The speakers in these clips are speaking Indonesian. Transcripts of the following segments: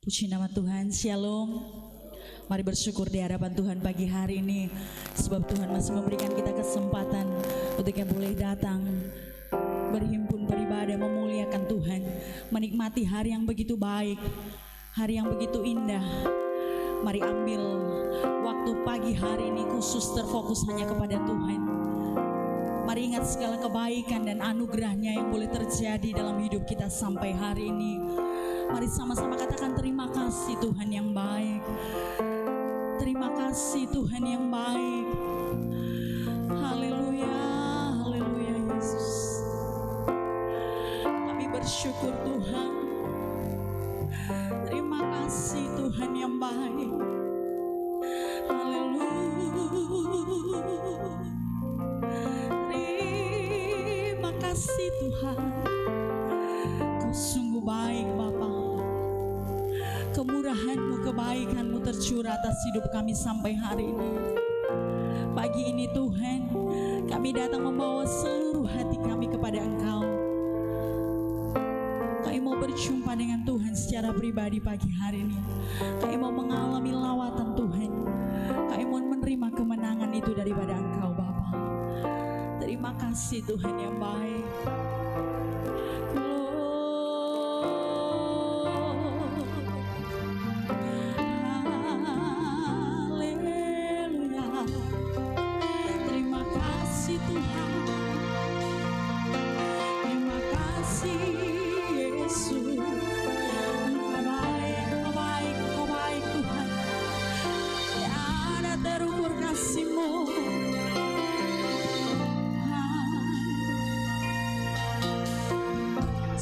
Puji nama Tuhan, Shalom. Mari bersyukur di hadapan Tuhan pagi hari ini, sebab Tuhan masih memberikan kita kesempatan untuk yang boleh datang berhimpun beribadah, memuliakan Tuhan, menikmati hari yang begitu baik, hari yang begitu indah. Mari ambil waktu pagi hari ini khusus terfokus hanya kepada Tuhan. Mari ingat segala kebaikan dan anugerahnya yang boleh terjadi dalam hidup kita sampai hari ini. Mari sama-sama katakan terima kasih Tuhan yang baik. Terima kasih Tuhan yang baik. Haleluya, haleluya Yesus. Kami bersyukur Tuhan. Terima kasih Tuhan yang baik. Haleluya. Terima kasih Tuhan. Kau sungguh baik Bapa. Kemurahan-Mu, kebaikan-Mu tercurah atas hidup kami sampai hari ini. Pagi ini Tuhan, kami datang membawa seluruh hati kami kepada Engkau. Kami mau berjumpa dengan Tuhan secara pribadi pagi hari ini. Kami mau mengalami lawatan Tuhan. Kami mau menerima kemenangan itu daripada Engkau Bapa. Terima kasih Tuhan yang baik.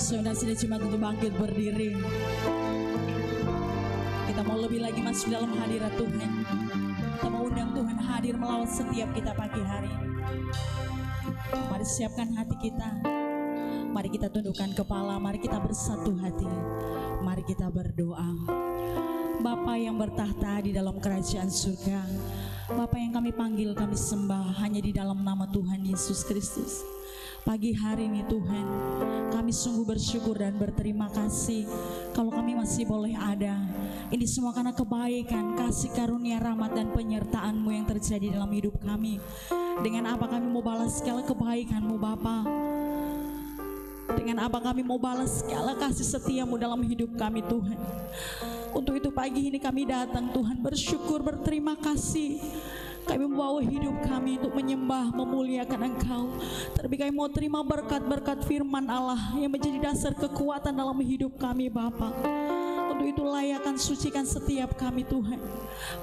Saudara sudah cuma untuk bangkit berdiri. Kita mau lebih lagi masuk dalam hadirat Tuhan. Kita mau undang Tuhan hadir melawat setiap kita pagi hari ini. Mari siapkan hati kita. Mari kita tundukkan kepala. Mari kita bersatu hati. Mari kita berdoa. Bapa yang bertahta di dalam kerajaan surga, Bapa yang kami panggil, kami sembah hanya di dalam nama Tuhan Yesus Kristus. Pagi hari ini Tuhan, kami sungguh bersyukur dan berterima kasih kalau kami masih boleh ada. Ini semua karena kebaikan, kasih karunia, rahmat dan penyertaan-Mu yang terjadi dalam hidup kami. Dengan apa kami mau balas segala kebaikan-Mu Bapa? Dengan apa kami mau balas segala kasih setia-Mu dalam hidup kami Tuhan? Untuk itu pagi ini kami datang Tuhan bersyukur, berterima kasih. Kami membawa hidup kami untuk menyembah, memuliakan Engkau. Terlebih kami mau terima berkat-berkat firman Allah yang menjadi dasar kekuatan dalam hidup kami Bapa. Untuk itu layakkan, sucikan setiap kami Tuhan.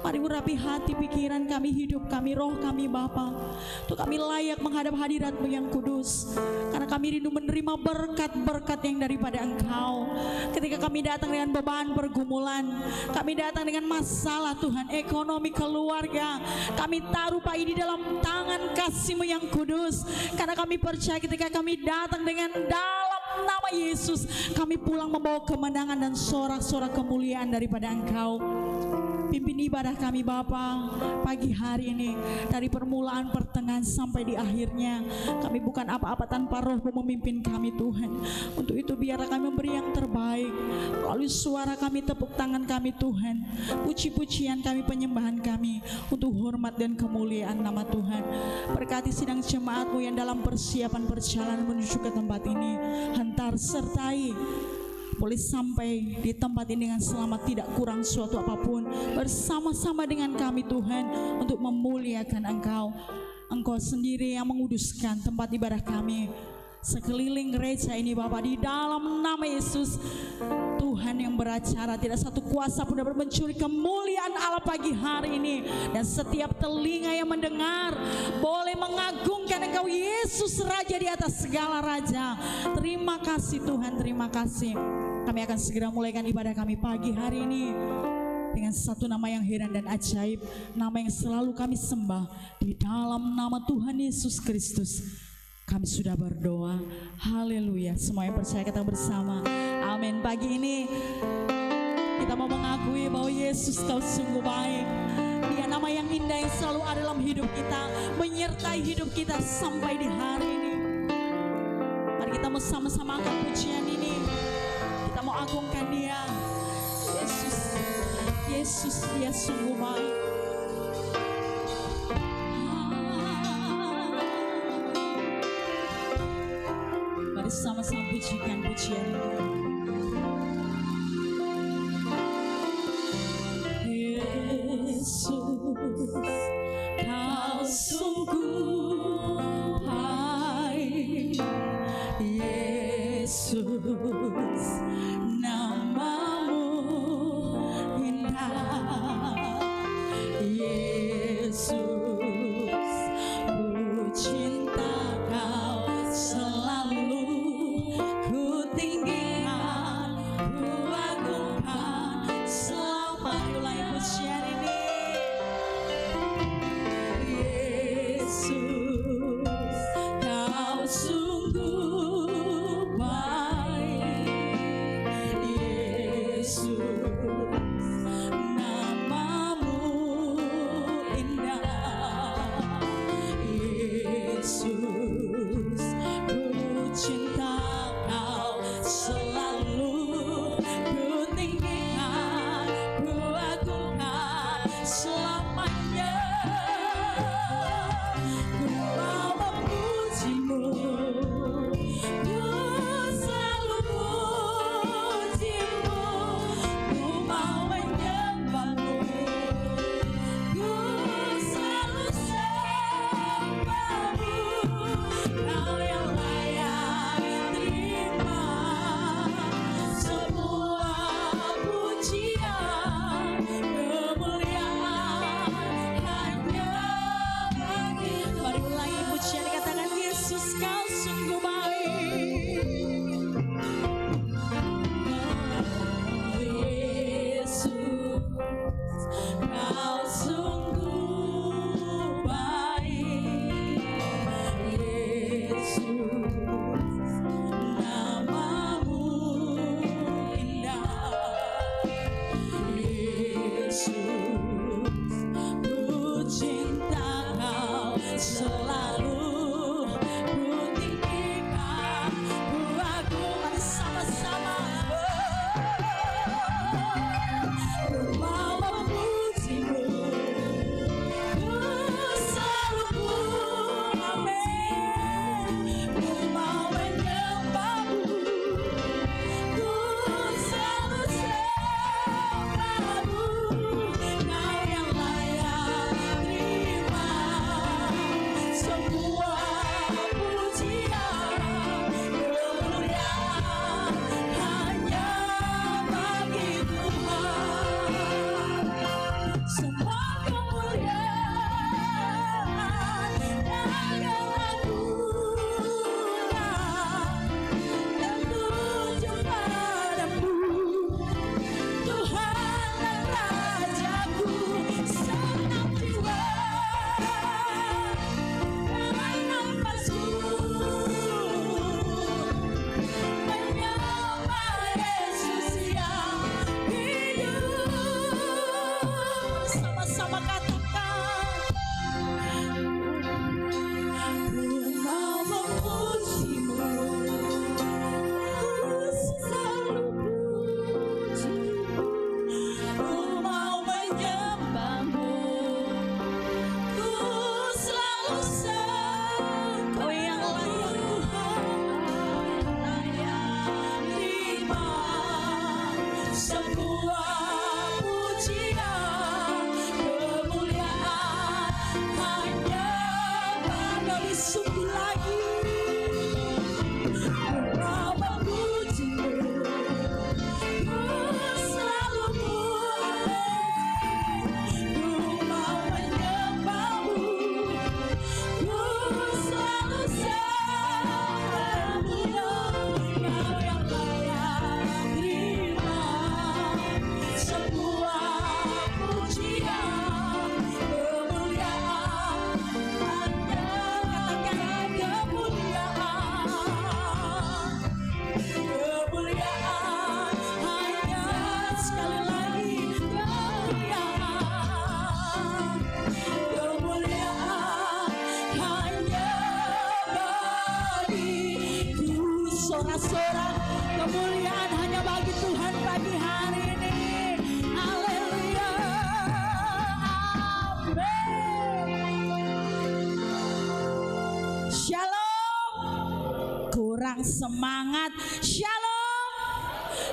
Mari urapi hati, pikiran kami, hidup kami, roh kami Bapa. Untuk kami layak menghadap hadirat-Mu yang kudus. Karena kami rindu menerima berkat-berkat yang daripada Engkau. Ketika kami datang dengan beban pergumulan, kami datang dengan masalah Tuhan, ekonomi, keluarga, kami taruh pagi di dalam tangan kasih-Mu yang kudus. Karena kami percaya ketika kami datang dengan dalam nama Yesus, kami pulang membawa kemenangan dan sorak-sorak kemuliaan daripada Engkau. Pimpin ibadah kami Bapa pagi hari ini, dari permulaan, pertengahan sampai di akhirnya. Kami bukan apa-apa tanpa Roh-Mu memimpin kami Tuhan. Untuk itu biarlah kami memberi yang terbaik melalui suara kami, tepuk tangan kami Tuhan, puji-pujian kami, penyembahan kami, untuk hormat dan kemuliaan nama Tuhan. Berkati sidang jemaat-Mu yang dalam persiapan perjalanan menuju ke tempat ini. Hantar sertai boleh sampai di tempat ini dengan selamat, tidak kurang suatu apapun, bersama-sama dengan kami Tuhan, untuk memuliakan Engkau. Engkau sendiri yang menguduskan tempat ibadah kami, sekeliling gereja ini Bapa, di dalam nama Yesus. Tuhan yang beracara, tidak satu kuasa pun dapat mencuri kemuliaan Allah pagi hari ini. Dan setiap telinga yang mendengar boleh mengagungkan Engkau Yesus, Raja di atas segala raja. Terima kasih Tuhan, terima kasih. Kami akan segera mulaikan ibadah kami pagi hari ini dengan satu nama yang heran dan ajaib, nama yang selalu kami sembah. Di dalam nama Tuhan Yesus Kristus kami sudah berdoa. Haleluya. Semua yang percaya kata bersama amin. Pagi ini kita mau mengakui bahwa Yesus Kau sungguh baik. Dia nama yang indah yang selalu ada dalam hidup kita, menyertai hidup kita sampai di hari ini. Mari kita mau sama-sama angkat pujian ini. Kita mau agungkan Dia. Yesus, Yesus, Dia sungguh baik. Mari sama-sama pujikan pujian ini. Yesus, Kau sungguh baik. Yesus, nama-Mu indah. Yesus, ku cinta Kau, selalu ku tinggikan. kurang semangat. Shalom.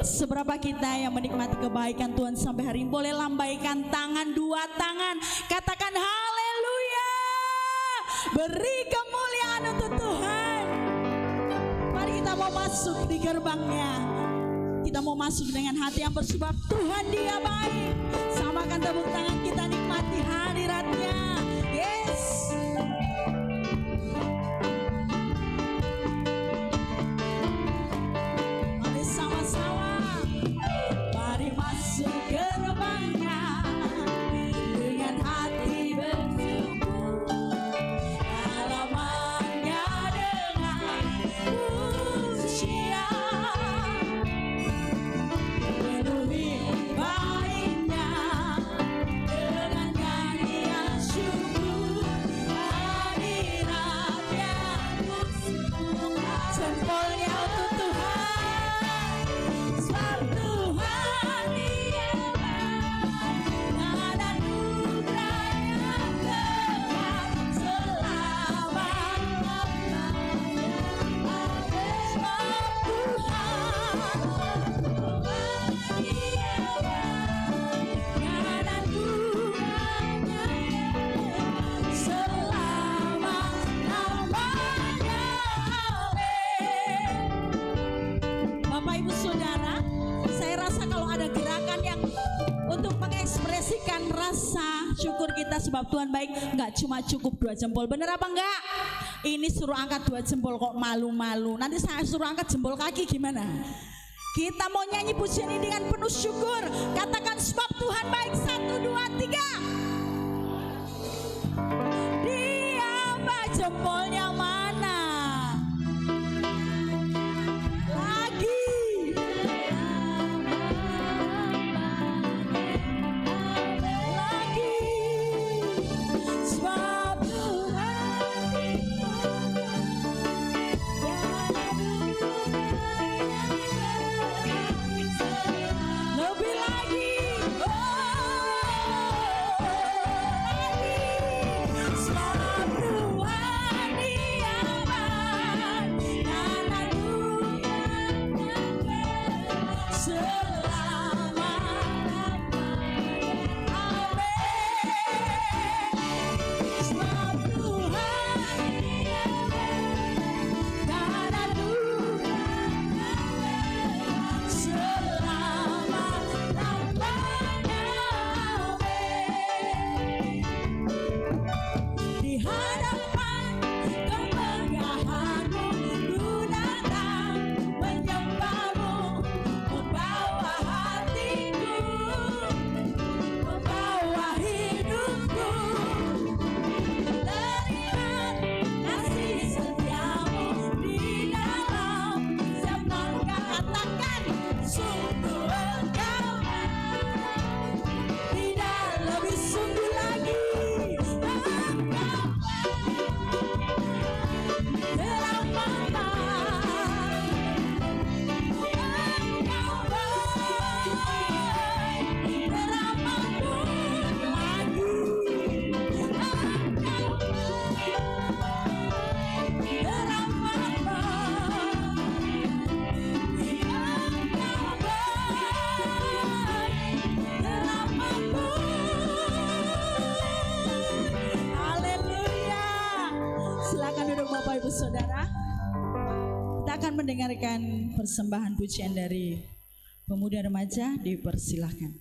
Seberapa kita yang menikmati kebaikan Tuhan sampai hari ini, boleh lambaikan tangan, dua tangan, katakan haleluya. Beri kemuliaan untuk Tuhan. Mari kita mau masuk di gerbangnya. Kita mau masuk dengan hati yang bersebab Tuhan Dia baik. Samakan tepuk tangan kita, nikmati hadiratnya. Yes. Mari sama-sama. Mari masuk gerbangnya dengan hati bersyukur. Halamannya dengan pujian. Penuhi baiknya dengan nyanyian syukur. Hadiratnya jempolnya untuk Tuhan. Sebab Tuhan Dia baik, dan anugerahnya kekal selama-lamanya. Sebab Tuhan Dia baik, dan anugerahnya selama-lamanya. Amin. Bapak Ibu Saudara, saya rasa kalau ada gerakan yang untuk mengekspresikan rasa syukur kita sebab Tuhan baik, nggak cuma cukup 2 jempol, bener apa enggak? Ini suruh angkat 2 jempol kok malu-malu. Nanti saya suruh angkat jempol kaki gimana? Kita mau nyanyi pujian ini dengan penuh syukur. Katakan sebab Tuhan baik, 1, 2, 3. Dia baik, jempolnya mana? Lagi. Lagi. Sebab Tuhan lebih lagi. Lagi. Sebab Tuhan Dia baik, dan anugerahnya selama-lamanya. Amin. Sebab Tuhan Dia baik, dan anugerahnya selama-lamanya. Amin. Di hadapan kemegahan-Mu ku datang menyembah-Mu, membawa hatiku, membawa hidupku, melihat kasih setia-Mu di dalam setiap langkah. Katakan sungguh Engkau tidak lebih sungguh lagi. Engkau telah baik, Engkau baik, telah mampu lagi. Engkau baik, telah mampu. Engkau baik, telah mampu. Haleluya. Silakan duduk Bapak Ibu Saudara. Kita akan mendengarkan persembahan pujian dari pemuda remaja, dipersilahkan.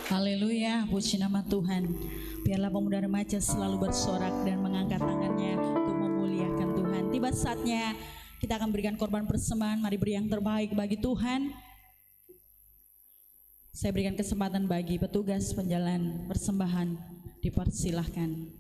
Haleluya, puji nama Tuhan. Biarlah pemuda remaja selalu bersorak dan mengangkat tangannya untuk memuliakan Tuhan. Tiba saatnya kita akan berikan korban persembahan. Mari beri yang terbaik bagi Tuhan. Saya berikan kesempatan bagi petugas penjalan persembahan, dipersilahkan.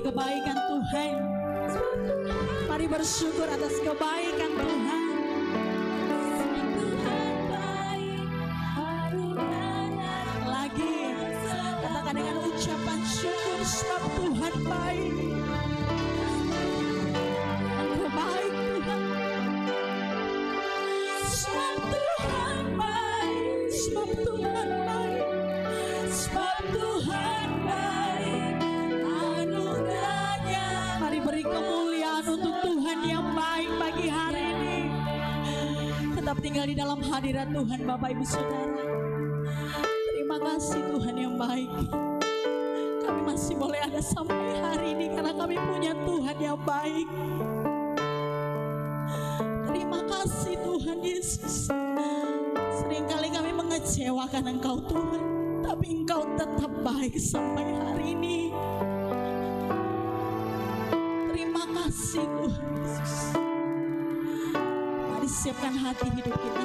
Kebaikan Tuhan, mari bersyukur atas kebaikan Tuhan. Lagi katakan dengan ucapan syukur, sebab Tuhan baik. Engkau baik Tuhan, sebab Tuhan baik, sebab Tuhan baik, sebab Tuhan baik. Mari beri kemuliaan untuk Tuhan yang baik pagi hari ini. Tetap tinggal di dalam hadirat Tuhan Bapak Ibu Saudara. Terima kasih Tuhan yang baik. Kami masih boleh ada sampai hari ini karena kami punya Tuhan yang baik. Terima kasih Tuhan Yesus. Seringkali kami mengecewakan Engkau Tuhan, tapi Engkau tetap baik sampai hari ini. Terima kasih Tuhan Yesus. Mari siapkan hati hidup kita.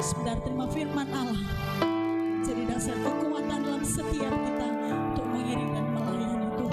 Sebentar terima firman Allah jadi dasar kekuatan dalam setiap kita untuk mengiring dan melayani Tuhan.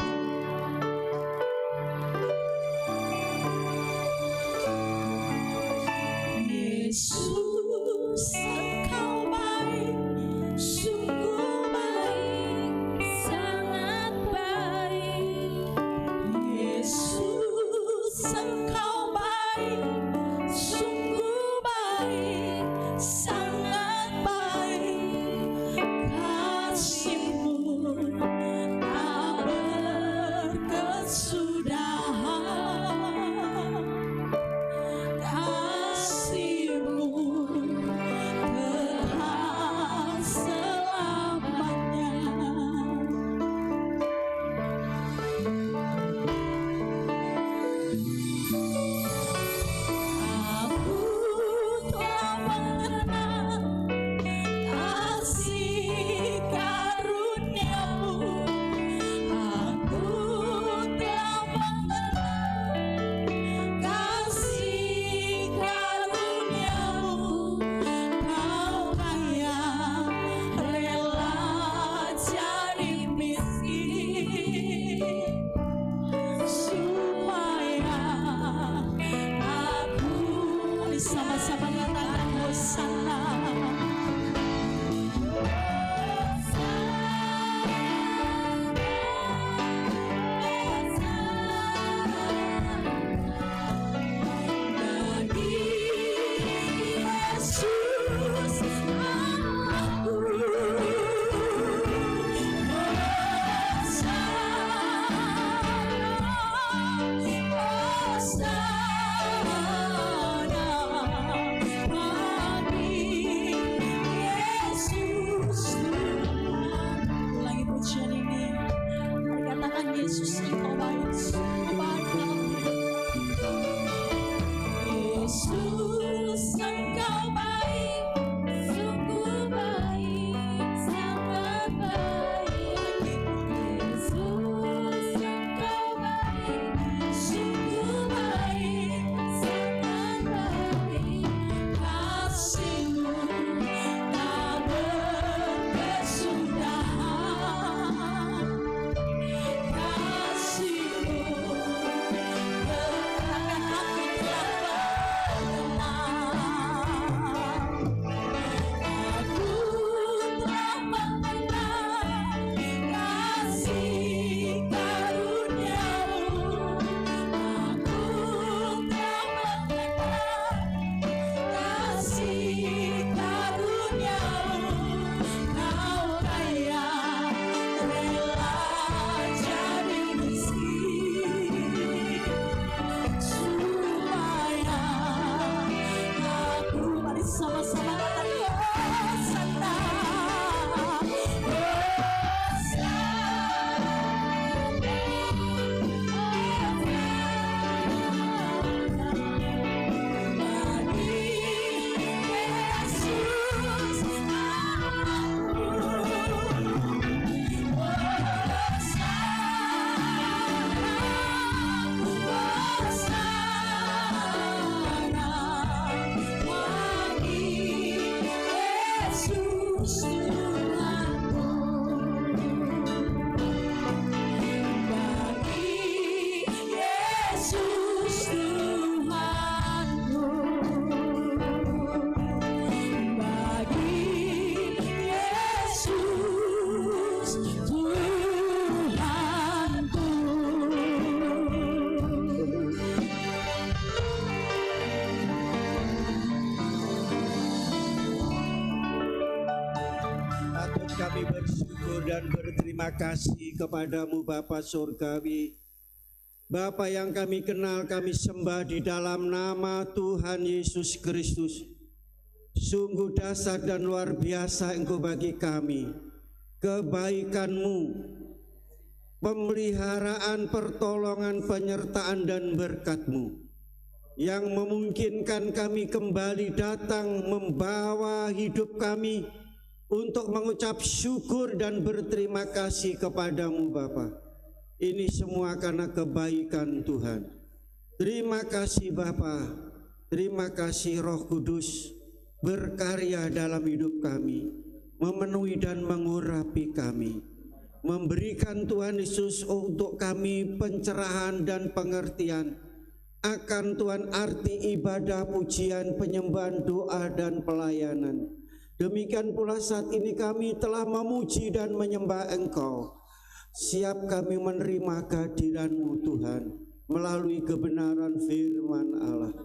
Bersyukur dan berterima kasih kepadamu Bapa Surgawi, Bapa yang kami kenal, kami sembah di dalam nama Tuhan Yesus Kristus. Sungguh dahsyat dan luar biasa Engkau bagi kami. Kebaikan-Mu, pemeliharaan, pertolongan, penyertaan dan berkat-Mu yang memungkinkan kami kembali datang membawa hidup kami untuk mengucap syukur dan berterima kasih kepadamu Bapa. Ini semua karena kebaikan Tuhan. Terima kasih Bapa, terima kasih Roh Kudus berkarya dalam hidup kami, memenuhi dan mengurapi kami, memberikan Tuhan Yesus untuk kami pencerahan dan pengertian akan Tuhan arti ibadah, pujian, penyembahan, doa dan pelayanan. Demikian pula saat ini kami telah memuji dan menyembah Engkau. Siap kami menerima kehadiran-Mu Tuhan melalui kebenaran firman Allah.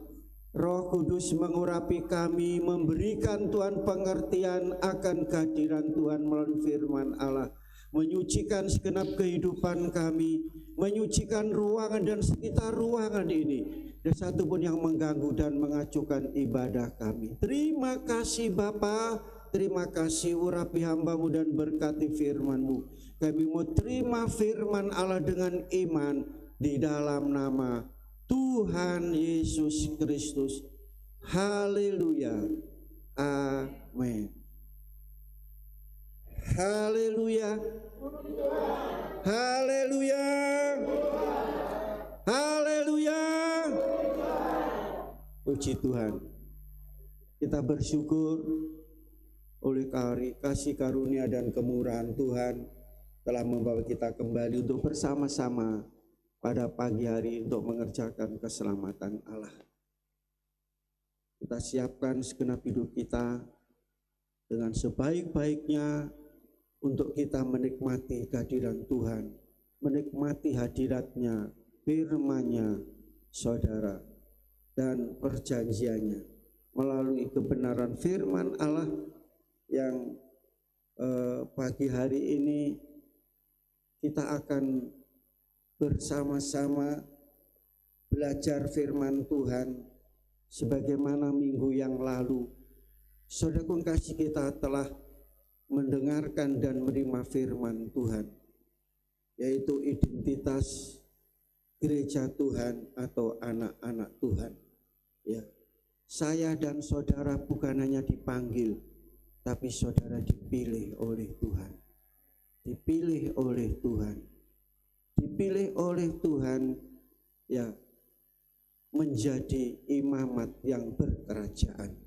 Roh Kudus mengurapi kami, memberikan Tuhan pengertian akan kehadiran Tuhan melalui firman Allah, menyucikan segenap kehidupan kami, menyucikan ruangan dan sekitar ruangan ini, dan satupun yang mengganggu dan mengacuhkan ibadah kami. Terima kasih Bapa, terima kasih urapi hamba-Mu dan berkati firman-Mu. Kami mau terima firman Allah dengan iman di dalam nama Tuhan Yesus Kristus. Haleluya. Amin. Haleluya. Haleluya. Haleluya. Puji Tuhan. Kita bersyukur oleh kasih karunia dan kemurahan Tuhan telah membawa kita kembali untuk bersama-sama pada pagi hari untuk mengerjakan keselamatan Allah. Kita siapkan segenap hidup kita dengan sebaik-baiknya untuk kita menikmati kehadiran Tuhan, menikmati hadiratnya, firman-Nya, saudara, dan perjanjiannya melalui kebenaran firman Allah yang pagi hari ini kita akan bersama-sama belajar firman Tuhan sebagaimana minggu yang lalu saudaraku kasih kita telah mendengarkan dan menerima firman Tuhan, yaitu identitas gereja Tuhan atau anak-anak Tuhan. Ya, saya dan saudara bukan hanya dipanggil, tapi saudara dipilih oleh Tuhan, dipilih oleh Tuhan. Dipilih oleh Tuhan ya menjadi imamat yang berkerajaan,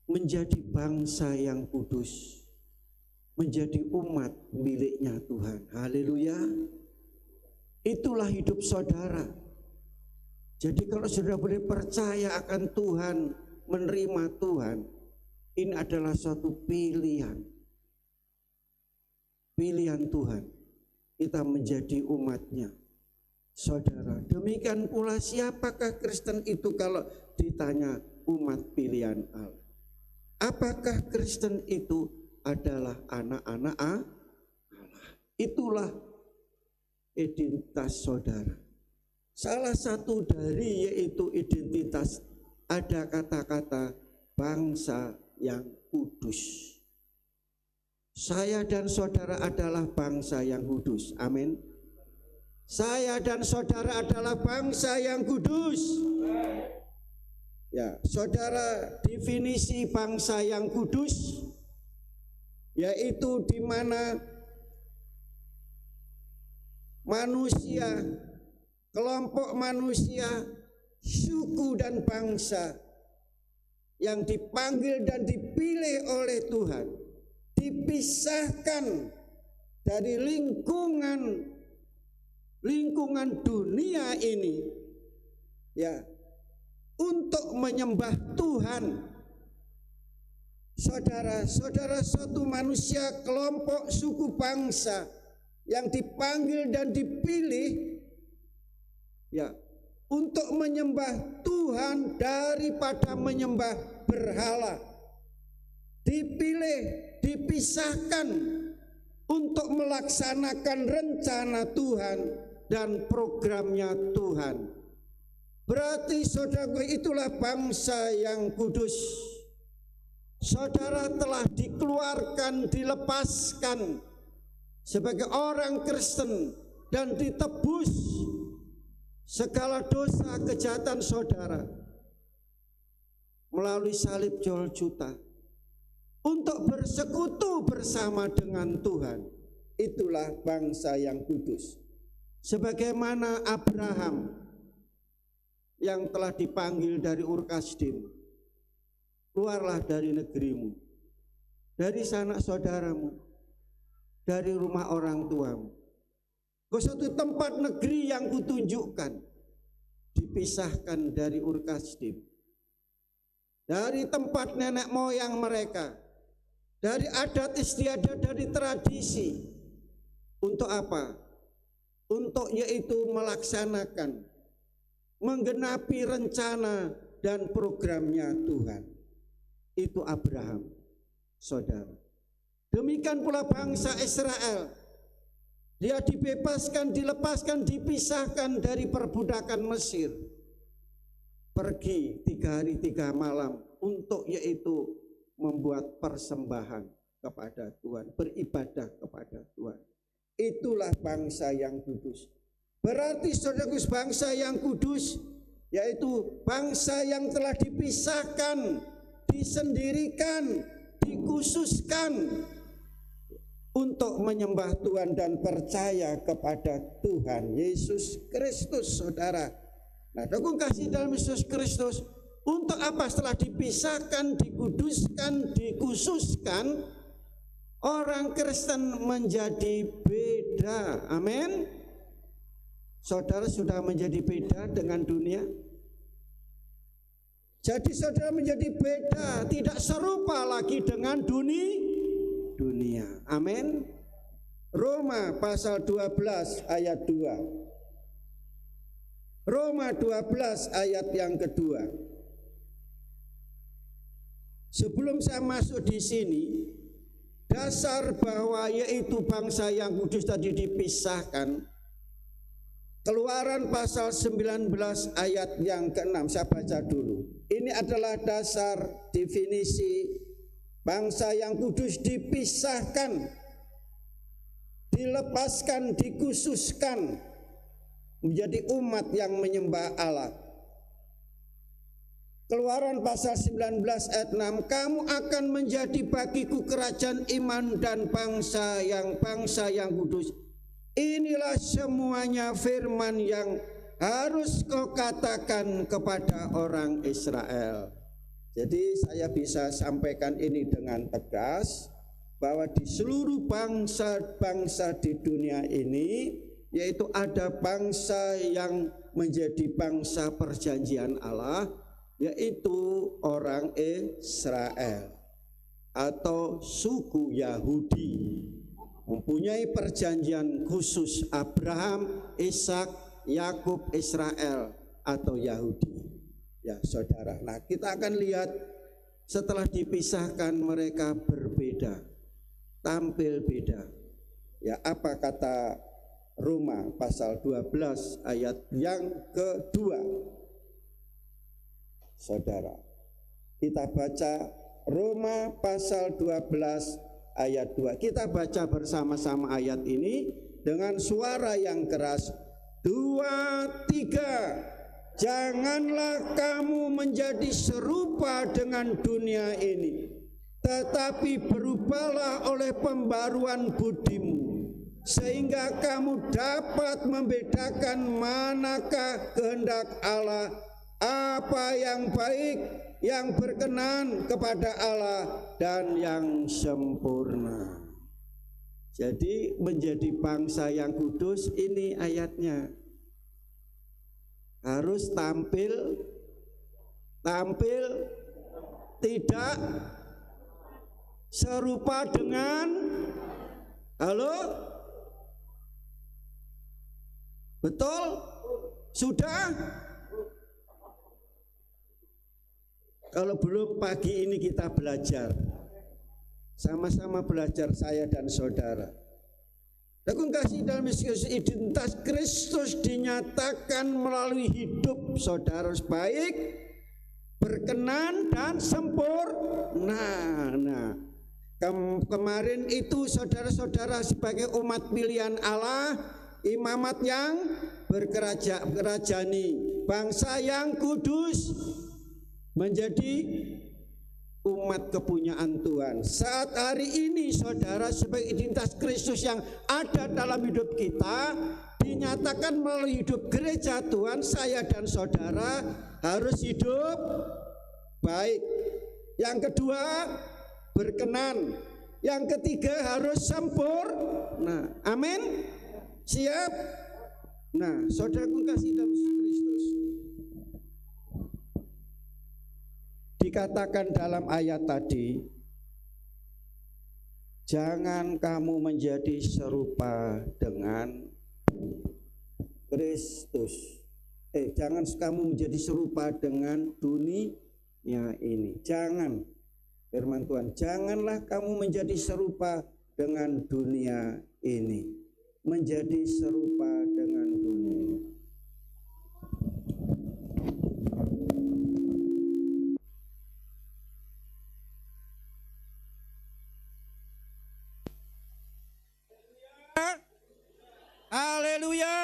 menjadi bangsa yang kudus, menjadi umat miliknya Tuhan. Haleluya. Itulah hidup saudara. Jadi kalau saudara boleh percaya akan Tuhan, menerima Tuhan, ini adalah suatu pilihan. Pilihan Tuhan. Kita menjadi umatnya, saudara. Demikian pula siapakah Kristen itu kalau ditanya umat pilihan Allah? Apakah Kristen itu adalah anak-anak Allah? Itulah identitas saudara. Salah satu dari yaitu identitas ada kata-kata bangsa yang kudus. Saya dan saudara adalah bangsa yang kudus. Amin. Saya dan saudara adalah bangsa yang kudus. Ya, saudara, definisi bangsa yang kudus yaitu di mana manusia, kelompok manusia, suku dan bangsa yang dipanggil dan dipilih oleh Tuhan, dipisahkan dari lingkungan dunia ini ya untuk menyembah Tuhan. Saudara-saudara, suatu manusia, kelompok, suku, bangsa yang dipanggil dan dipilih ya untuk menyembah Tuhan daripada menyembah berhala. Dipilih, dipisahkan untuk melaksanakan rencana Tuhan dan programnya Tuhan. Berarti saudaraku, itulah bangsa yang kudus. Saudara telah dikeluarkan, dilepaskan sebagai orang Kristen dan ditebus segala dosa kejahatan saudara melalui salib Golgota untuk bersekutu bersama dengan Tuhan. Itulah bangsa yang kudus. Sebagaimana Abraham yang telah dipanggil dari Ur Kasdim, keluarlah dari negerimu, dari sanak saudaramu, dari rumah orang tuamu, ke suatu tempat negeri yang kutunjukkan. Dipisahkan dari Ur Kasdim, dari tempat nenek moyang mereka, dari adat istiadat, dari tradisi. Untuk apa? Untuk yaitu melaksanakan, menggenapi rencana dan programnya Tuhan. Itu Abraham, saudara. Demikian pula bangsa Israel. Dia dibebaskan, dilepaskan, dipisahkan dari perbudakan Mesir. Pergi 3 hari 3 malam untuk yaitu membuat persembahan kepada Tuhan, beribadah kepada Tuhan. Itulah bangsa yang kudus. Berarti saudaraku, bangsa yang kudus yaitu bangsa yang telah dipisahkan, disendirikan, dikhususkan untuk menyembah Tuhan dan percaya kepada Tuhan Yesus Kristus, saudara. Nah, dukung kasih dalam Yesus Kristus. Untuk apa? Setelah dipisahkan, dikuduskan, dikhususkan, orang Kristen menjadi beda. Amin. Saudara sudah menjadi beda dengan dunia. Jadi saudara menjadi beda, tidak serupa lagi dengan dunia. Amin. Roma pasal 12 ayat 2. Roma 12 ayat yang kedua. Sebelum saya masuk di sini, dasar bahwa yaitu bangsa yang kudus tadi dipisahkan. Keluaran pasal 19 ayat yang ke-6, saya baca dulu. Ini adalah dasar definisi bangsa yang kudus, dipisahkan, dilepaskan, dikhususkan menjadi umat yang menyembah Allah. Keluaran pasal 19 ayat 6, kamu akan menjadi bagiku kerajaan iman dan bangsa yang kudus. Inilah semuanya firman yang harus kau katakan kepada orang Israel. Jadi saya bisa sampaikan ini dengan tegas bahwa di seluruh bangsa-bangsa di dunia ini, yaitu ada bangsa yang menjadi bangsa perjanjian Allah, yaitu orang Israel atau suku Yahudi. Mempunyai perjanjian khusus Abraham, Ishak, Yakub, Israel atau Yahudi. Ya saudara, nah kita akan lihat setelah dipisahkan mereka berbeda, tampil beda. Ya, apa kata Roma pasal 12 ayat yang kedua. Saudara, kita baca Roma pasal 12 ayat 2. Kita baca bersama-sama ayat ini dengan suara yang keras. 2, 3. Janganlah kamu menjadi serupa dengan dunia ini, tetapi berubahlah oleh pembaruan budimu, sehingga kamu dapat membedakan manakah kehendak Allah, apa yang baik, yang berkenan kepada Allah dan yang sempurna. Jadi menjadi bangsa yang kudus, ini ayatnya harus tampil tidak serupa dengan, halo, betul? Sudah? Kalau belum, pagi ini kita belajar, sama-sama belajar, saya dan saudara. Saudaraku kasih dalam Yesus, identitas Kristus dinyatakan melalui hidup saudara baik, berkenan dan sempurna. Kemarin itu saudara-saudara sebagai umat pilihan Allah, imamat yang berkerajani, bangsa yang kudus, menjadi umat kepunyaan Tuhan. Saat hari ini saudara sebagai identitas Kristus yang ada dalam hidup kita dinyatakan melalui hidup gereja Tuhan, saya dan saudara harus hidup baik. Yang kedua, berkenan. Yang ketiga, harus sempurna. Amin. Siap? Nah, saudaraku kasih dalam Kristus, dikatakan dalam ayat tadi, jangan kamu menjadi serupa dengan Kristus. Jangan kamu menjadi serupa dengan dunia ini. Jangan, firman Tuhan, janganlah kamu menjadi serupa dengan dunia ini. Menjadi serupa dengan dunia ini. Haleluya.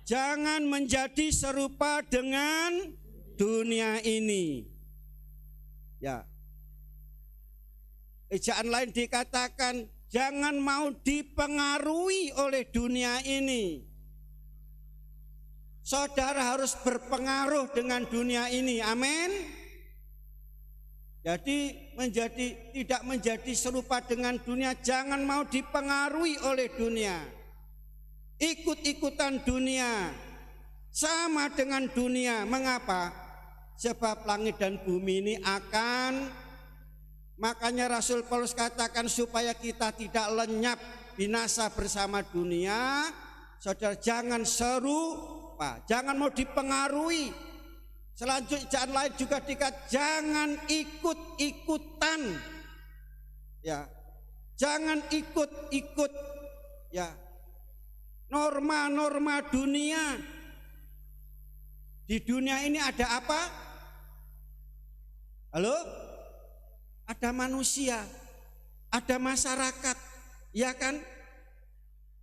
Jangan menjadi serupa dengan dunia ini. Ya. Ejaan lain dikatakan jangan mau dipengaruhi oleh dunia ini. Saudara harus berpengaruh dengan dunia ini. Amin. Jadi tidak menjadi serupa dengan dunia, jangan mau dipengaruhi oleh dunia. Ikut-ikutan dunia, sama dengan dunia. Mengapa? Sebab langit dan bumi ini akan, makanya Rasul Paulus katakan supaya kita tidak lenyap binasa bersama dunia. Saudara jangan serupa, jangan mau dipengaruhi. Selanjutnya jangan lain juga dikatakan jangan ikut-ikutan. Ya. Jangan ikut-ikut ya norma-norma dunia. Di dunia ini ada apa? Halo? Ada manusia, ada masyarakat, ya kan?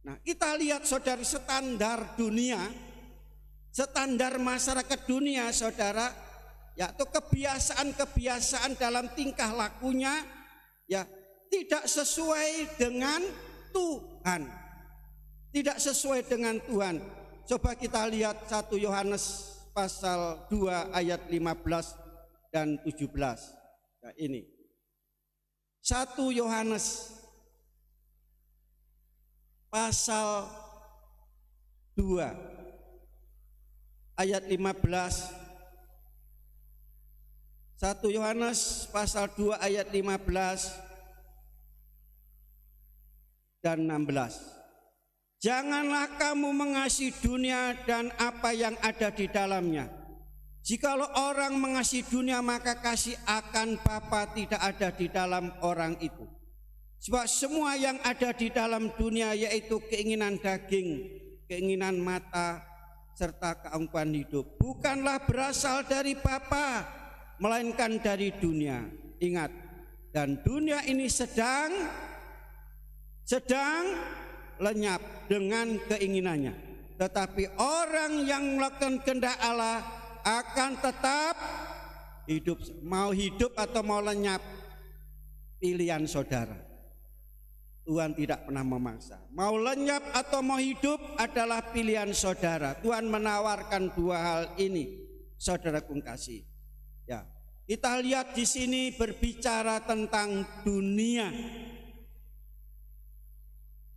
Nah, kita lihat saudara standar dunia, standar masyarakat dunia saudara, yaitu kebiasaan-kebiasaan dalam tingkah lakunya ya tidak sesuai dengan Tuhan. Tidak sesuai dengan Tuhan. Coba kita lihat 1 Yohanes pasal 2 ayat 15 dan 17. Nah, ini 1 Yohanes pasal 2 ayat 15. 1 Yohanes pasal 2 ayat 15 dan 16. Janganlah kamu mengasihi dunia dan apa yang ada di dalamnya. Jikalau orang mengasihi dunia, maka kasih akan Bapa tidak ada di dalam orang itu. Sebab semua yang ada di dalam dunia, yaitu keinginan daging, keinginan mata, serta keangkuhan hidup, bukanlah berasal dari Bapa, melainkan dari dunia. Ingat, dan dunia ini sedang lenyap dengan keinginannya. Tetapi orang yang melakukan kehendak Allah akan tetap hidup. Mau hidup atau mau lenyap, pilihan saudara. Tuhan tidak pernah memaksa. Mau lenyap atau mau hidup adalah pilihan saudara. Tuhan menawarkan dua hal ini, saudara kasih. Ya, kita lihat di sini berbicara tentang dunia.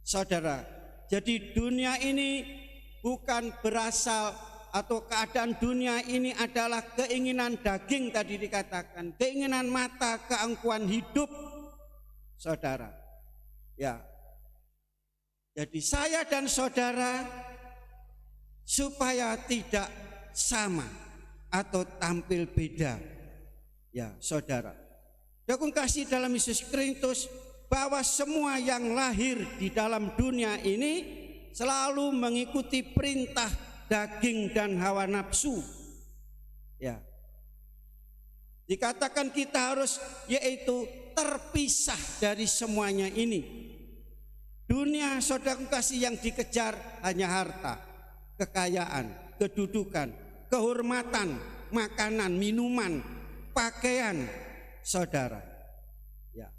Saudara, jadi dunia ini bukan berasal atau keadaan dunia ini adalah keinginan daging tadi dikatakan, keinginan mata, keangkuhan hidup, saudara. Ya, jadi saya dan saudara supaya tidak sama atau tampil beda, ya saudara. Aku kasih dalam Yesus Kristus, bahwa semua yang lahir di dalam dunia ini selalu mengikuti perintah daging dan hawa nafsu. Ya. Dikatakan kita harus yaitu terpisah dari semuanya ini. Dunia saudara kasih yang dikejar hanya harta, kekayaan, kedudukan, kehormatan, makanan, minuman, pakaian, saudara. Ya,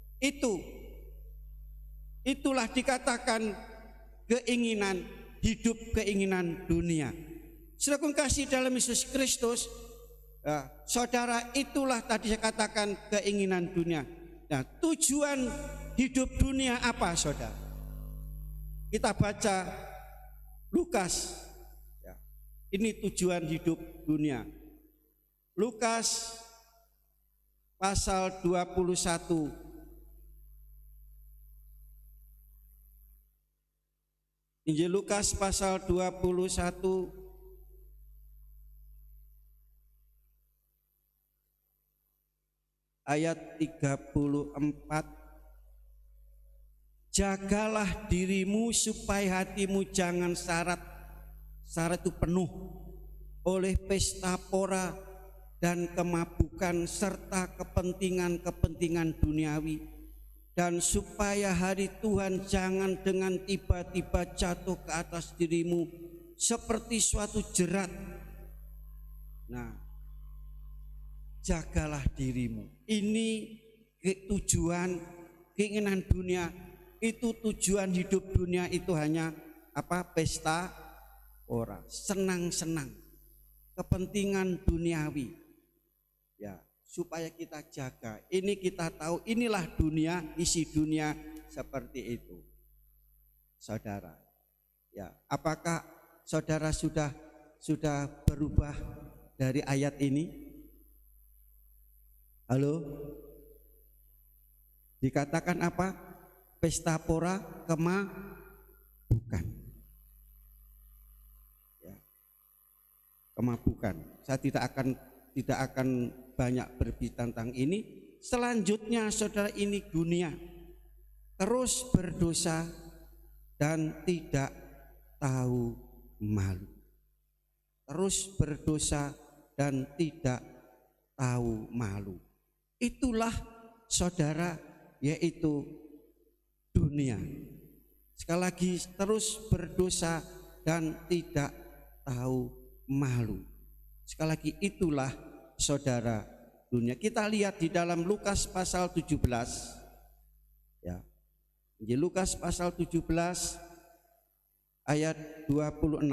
itulah dikatakan keinginan hidup, keinginan dunia. Saudara kasih dalam Yesus Kristus, ya, saudara, itulah tadi saya katakan keinginan dunia. Nah, tujuan hidup dunia apa, saudara? Kita baca Lukas, ya. Ini tujuan hidup dunia. Lukas pasal 21 Injil Lukas pasal 21 ayat 34. Jagalah dirimu supaya hatimu jangan syarat itu penuh oleh pesta pora dan kemabukan serta kepentingan-kepentingan duniawi, dan supaya hari Tuhan jangan dengan tiba-tiba jatuh ke atas dirimu seperti suatu jerat. Nah, jagalah dirimu. Ini tujuan keinginan dunia. Itu tujuan hidup dunia itu hanya apa? Pesta pora, senang-senang, kepentingan duniawi. Ya, supaya kita jaga. Ini kita tahu, inilah dunia, isi dunia seperti itu. Saudara. Ya, apakah saudara sudah berubah dari ayat ini? Halo? Dikatakan apa? Pesta pora, kemabukan. Ya. Kemabukan. Saya tidak akan banyak berbicara tentang ini. Selanjutnya saudara, ini dunia terus berdosa dan tidak tahu malu. Terus berdosa dan tidak tahu malu. Itulah saudara, yaitu dunia. Sekali lagi, terus berdosa dan tidak tahu malu. Sekali lagi, itulah saudara dunia. Kita lihat di dalam Lukas pasal 17. Ya. Di Lukas pasal 17 ayat 26.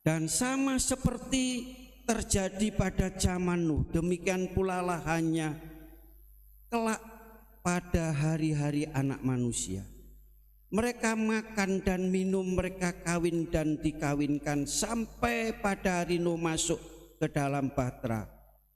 Dan sama seperti terjadi pada zaman Nuh, demikian pula lah hanya kelak pada hari-hari anak manusia. Mereka makan dan minum, mereka kawin dan dikawinkan, sampai pada hari Nuh masuk ke dalam bahtera.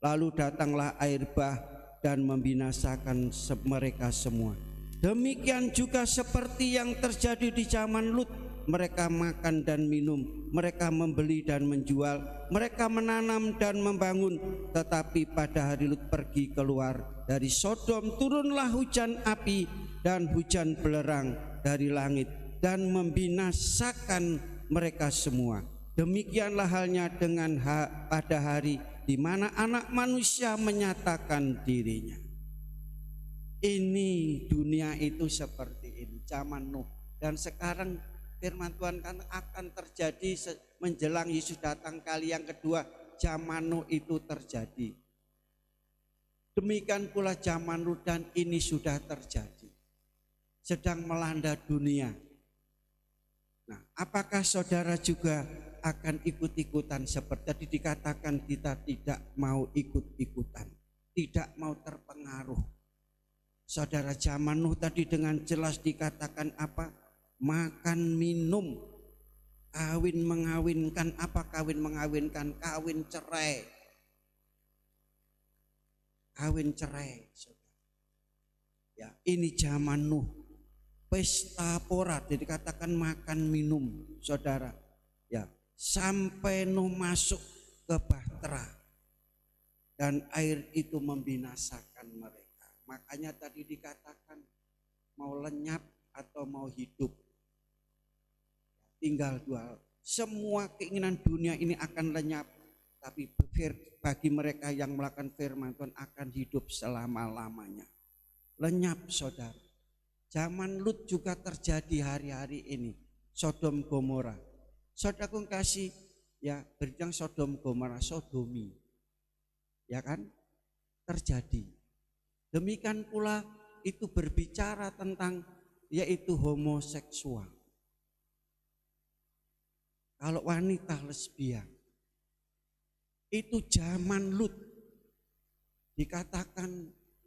Lalu datanglah air bah dan membinasakan mereka semua. Demikian juga seperti yang terjadi di zaman Lut. Mereka makan dan minum, mereka membeli dan menjual, mereka menanam dan membangun. Tetapi pada hari Lut pergi keluar dari Sodom, turunlah hujan api dan hujan belerang dari langit dan membinasakan mereka semua. Demikianlah halnya dengan pada hari di mana Anak Manusia menyatakan dirinya. Ini dunia itu seperti ini, zaman Nuh. Dan sekarang firman Tuhan kan akan terjadi menjelang Yesus datang kali yang kedua. Zaman Nuh itu terjadi. Demikian pula zaman Lut, dan ini sudah terjadi, sedang melanda dunia. Nah, apakah saudara juga akan ikut-ikutan seperti tadi dikatakan? Kita tidak mau ikut-ikutan, tidak mau terpengaruh. Saudara, zaman Nuh tadi dengan jelas dikatakan apa? Makan minum, kawin mengawinkan. Apa kawin mengawinkan? Kawin cerai. Kawin cerai, saudara. Ya, ini zaman Nuh. Pesta pora, jadi dikatakan makan minum, saudara. Ya, sampai Nuh masuk ke bahtera dan air itu membinasakan mereka. Makanya tadi dikatakan mau lenyap atau mau hidup, tinggal dua. Semua keinginan dunia ini akan lenyap, tapi bagi mereka yang melakukan firman Tuhan akan hidup selama-lamanya. Lenyap, saudara. Zaman Lut juga terjadi hari-hari ini. Sodom Gomora. Saudaraku kasih, ya, berbicara Sodom Gomora, sodomi, ya kan, terjadi. Demikian pula itu berbicara tentang yaitu homoseksual. Kalau wanita lesbian, itu zaman Lut, dikatakan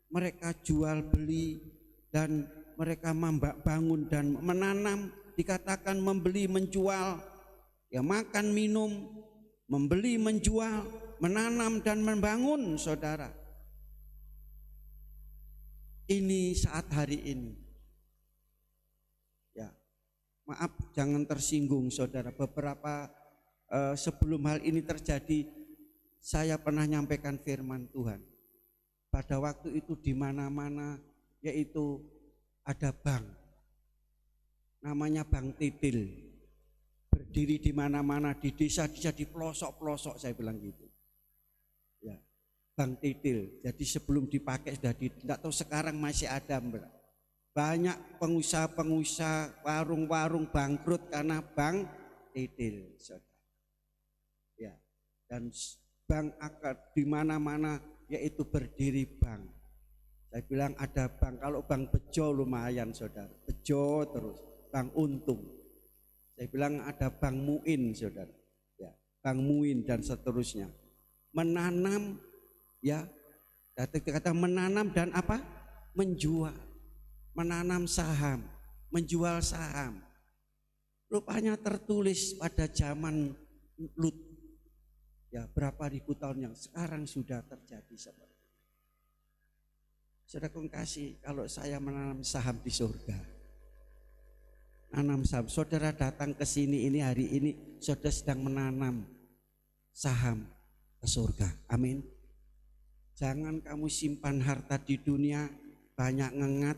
mereka jual beli dan mereka bangun dan menanam, dikatakan membeli menjual, ya, makan minum, membeli menjual, menanam dan membangun, saudara. Ini saat hari ini, ya, maaf jangan tersinggung, saudara. Beberapa sebelum hal ini terjadi, saya pernah nyampaikan firman Tuhan. Pada waktu itu di mana-mana yaitu ada bank, namanya Bank Titil, berdiri di mana-mana, di desa-desa, di pelosok-pelosok, saya bilang gitu. Ya, Bank Titil. Jadi sebelum dipakai sudah tidak tahu sekarang masih ada. Banyak pengusaha-pengusaha, warung-warung bangkrut karena Bank Titil, saudara. Ya, dan bank akan di mana-mana yaitu berdiri bank. Saya bilang ada bank, kalau bank Bejo lumayan, saudara. Bejo terus, Bank Untung. Saya bilang ada Bank Muin, saudara. Ya, Bank Muin dan seterusnya. Menanam, ya, kata menanam dan apa? Menjual. Menanam saham, menjual saham. Rupanya tertulis pada zaman Lut. Ya, berapa ribu tahun yang sekarang sudah terjadi seperti itu. Saudara kasih, kalau saya menanam saham di surga, nanam saham, saudara datang ke sini ini hari ini, saudara sedang menanam saham ke surga. Amin. Jangan kamu simpan harta di dunia, banyak ngengat,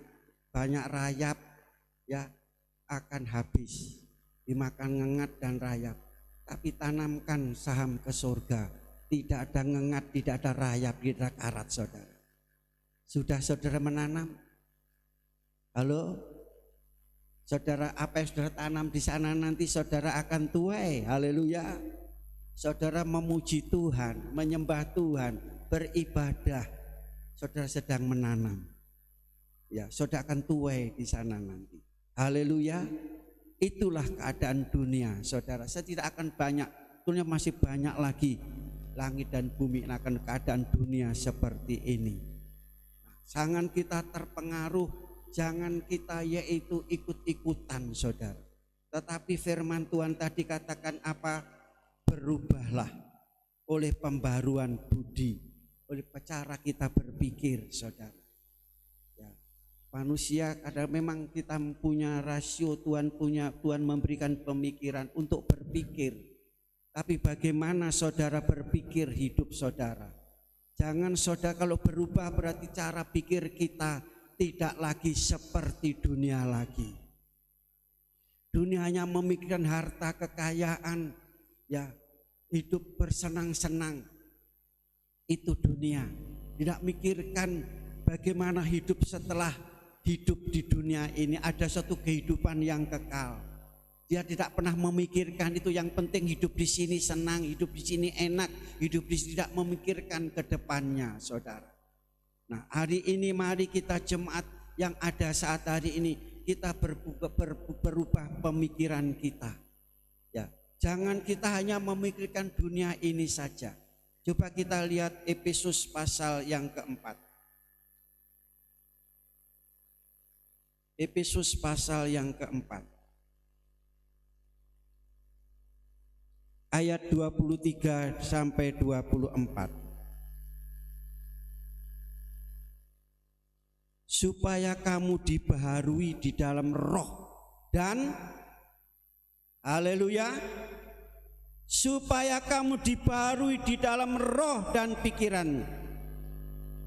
banyak rayap, ya, akan habis, dimakan ngengat dan rayap. Tapi tanamkan saham ke surga, tidak ada ngengat, tidak ada rayap, tidak ada karat, saudara. Sudah saudara menanam? Halo? Saudara, apa yang saudara tanam di sana nanti saudara akan tuai. Haleluya. Saudara memuji Tuhan, menyembah Tuhan, beribadah. Saudara sedang menanam. Ya, saudara akan tuai di sana nanti. Haleluya. Itulah keadaan dunia, saudara. Saya tidak akan banyak, dunia masih banyak lagi. Langit dan bumi akan keadaan dunia seperti ini. Jangan kita terpengaruh, jangan kita yaitu ikut-ikutan, saudara. Tetapi firman Tuhan tadi katakan apa? Berubahlah oleh pembaruan budi, oleh cara kita berpikir, saudara. Ya. Manusia kadang memang kita punya rasio, Tuhan memberikan pemikiran untuk berpikir. Tapi bagaimana saudara berpikir hidup saudara? Jangan saudara kalau berubah berarti cara pikir kita tidak lagi seperti dunia lagi. Dunia hanya memikirkan harta, kekayaan, ya, hidup bersenang-senang. Itu dunia. Tidak mikirkan bagaimana hidup setelah hidup di dunia ini, ada satu kehidupan yang kekal. Dia tidak pernah memikirkan itu, yang penting hidup di sini senang, hidup di sini enak, hidup di sini, tidak memikirkan ke depannya, saudara. Nah, hari ini mari kita jemaat yang ada saat hari ini, kita berubah pemikiran kita. Ya, jangan kita hanya memikirkan dunia ini saja. Coba kita lihat Efesus pasal yang keempat. Efesus pasal yang keempat. Ayat 23 sampai 24. Supaya kamu dibaharui di dalam roh dan haleluya, supaya kamu dibaharui di dalam roh dan pikiran,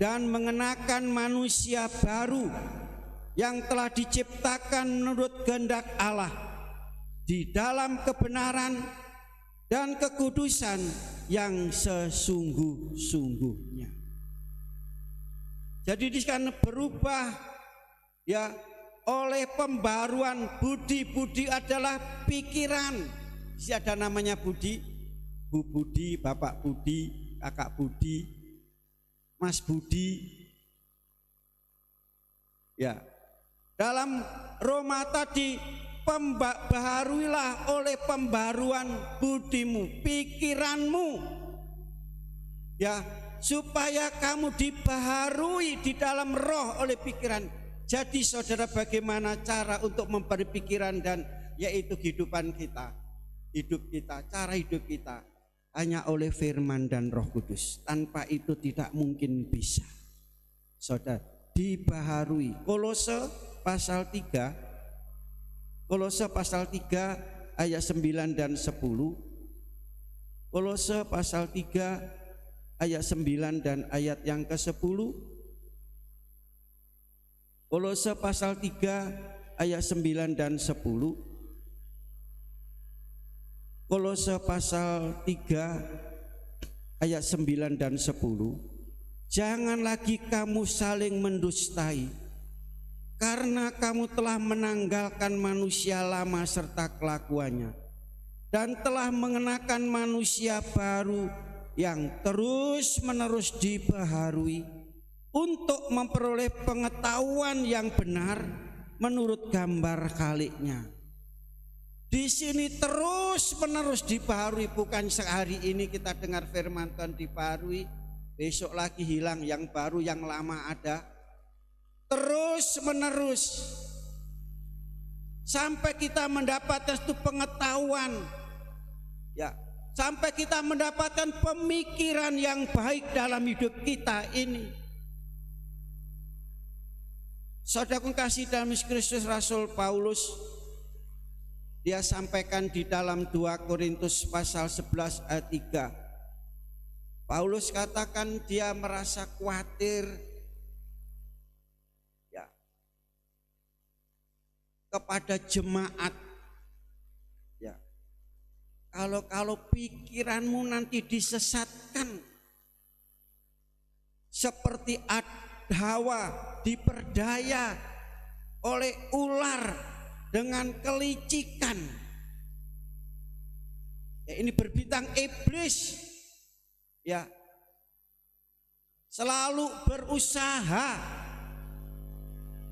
dan mengenakan manusia baru yang telah diciptakan menurut kehendak Allah di dalam kebenaran dan kekudusan yang sesungguh-sungguhnya. Jadi disini berubah ya oleh pembaruan budi. Adalah pikiran. Di ada namanya budi, Bu Budi, Bapak Budi, Kakak Budi, Mas Budi. Ya. Dalam Roma tadi, baharuilah oleh pembaruan budimu, pikiranmu. Ya, supaya kamu dibaharui di dalam roh oleh pikiran. Jadi saudara, bagaimana cara untuk memberi pikiran dan yaitu kehidupan kita, cara hidup kita hanya oleh firman dan Roh Kudus. Tanpa itu tidak mungkin bisa. Saudara, dibaharui. Kolose pasal 3 ayat 9 dan 10. Kolose pasal 3 ayat 9 dan ayat yang ke-10. Kolose pasal 3 ayat 9 dan 10. Kolose pasal 3 ayat 9 dan 10. Jangan lagi kamu saling mendustai, karena kamu telah menanggalkan manusia lama serta kelakuannya, dan telah mengenakan manusia baru yang terus-menerus dibaharui untuk memperoleh pengetahuan yang benar menurut gambar Khaliknya. Di sini terus-menerus dibaharui, bukan sehari ini kita dengar firman Tuhan dibaharui, besok lagi hilang, yang baru yang lama ada. Terus-menerus sampai kita mendapatkan satu pengetahuan, ya, sampai kita mendapatkan pemikiran yang baik dalam hidup kita ini. Saudaraku kasih dalam Kristus, Rasul Paulus dia sampaikan di dalam 2 Korintus pasal 11 ayat 3. Paulus katakan dia merasa khawatir ya kepada jemaat. Ya. Kalau pikiranmu nanti disesatkan seperti Hawa diperdaya oleh ular dengan kelicikan. Ya, ini berbintang iblis. Ya, selalu berusaha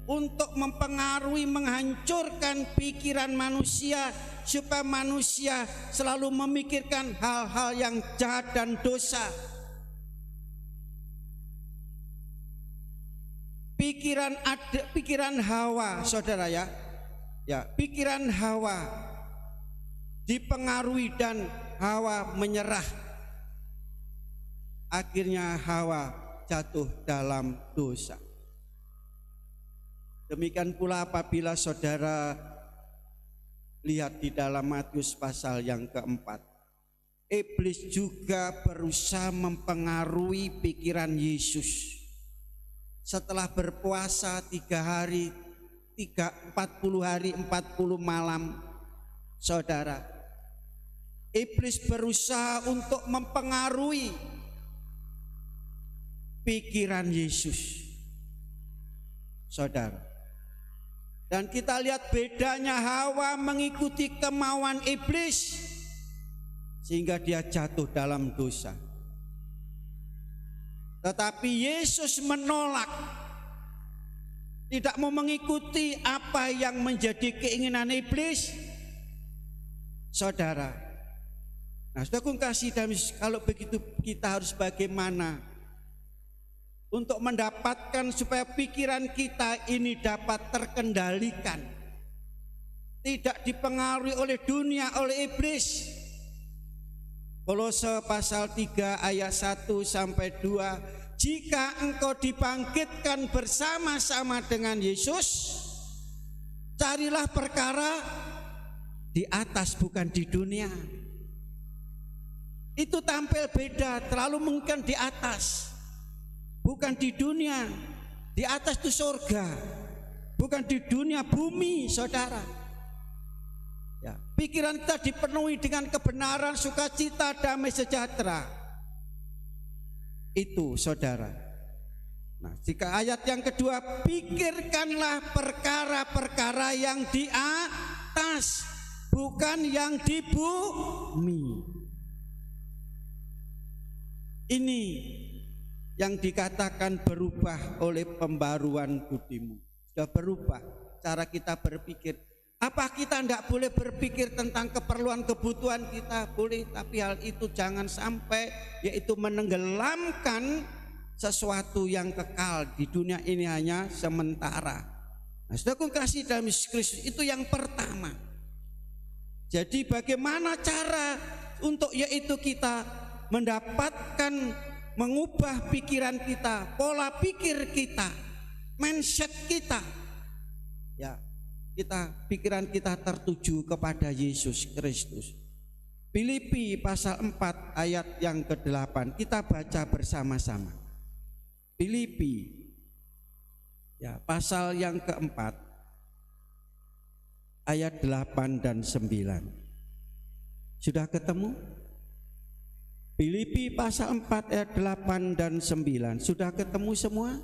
untuk mempengaruhi, menghancurkan pikiran manusia supaya manusia selalu memikirkan hal-hal yang jahat dan dosa. Pikiran Hawa, saudara ya, pikiran Hawa dipengaruhi dan Hawa menyerah. Akhirnya Hawa jatuh dalam dosa. Demikian pula apabila saudara lihat di dalam Matius pasal yang keempat, iblis juga berusaha mempengaruhi pikiran Yesus. Setelah berpuasa 40 hari 40 malam, saudara, iblis berusaha untuk mempengaruhi pikiran Yesus, saudara. Dan kita lihat bedanya, Hawa mengikuti kemauan iblis sehingga dia jatuh dalam dosa. Tetapi Yesus menolak, tidak mau mengikuti apa yang menjadi keinginan iblis, saudara. Nah, saudaraku kasih, kalau begitu kita harus bagaimana untuk mendapatkan supaya pikiran kita ini dapat terkendalikan, tidak dipengaruhi oleh dunia, oleh iblis. Kolose pasal 3 ayat 1 sampai 2. Jika engkau dibangkitkan bersama-sama dengan Yesus, carilah perkara di atas, bukan di dunia. Itu tampil beda, terlalu mungkin di atas. bukan di dunia. Di atas itu surga, bukan di dunia bumi, saudara. Ya, pikiran kita dipenuhi dengan kebenaran, sukacita, damai sejahtera. Itu saudara. Nah, jika ayat yang kedua, pikirkanlah perkara-perkara yang di atas, bukan yang di bumi. Ini yang dikatakan berubah oleh pembaruan budimu. Sudah berubah cara kita berpikir. Apa kita tidak boleh berpikir tentang keperluan kebutuhan kita? Boleh, tapi hal itu jangan sampai yaitu menenggelamkan sesuatu yang kekal di dunia ini hanya sementara. Nah, saudaraku kasih dalam Yesus Kristus, itu yang pertama. Jadi bagaimana cara untuk yaitu kita mendapatkan, mengubah pikiran kita, pola pikir kita, mindset kita. Ya, pikiran kita tertuju kepada Yesus Kristus. Filipi pasal 4 ayat yang ke-8 kita baca bersama-sama. Filipi ya, pasal yang keempat ayat 8 dan 9. Sudah ketemu? Filipi pasal 4 ayat 8 dan 9. Sudah ketemu semua?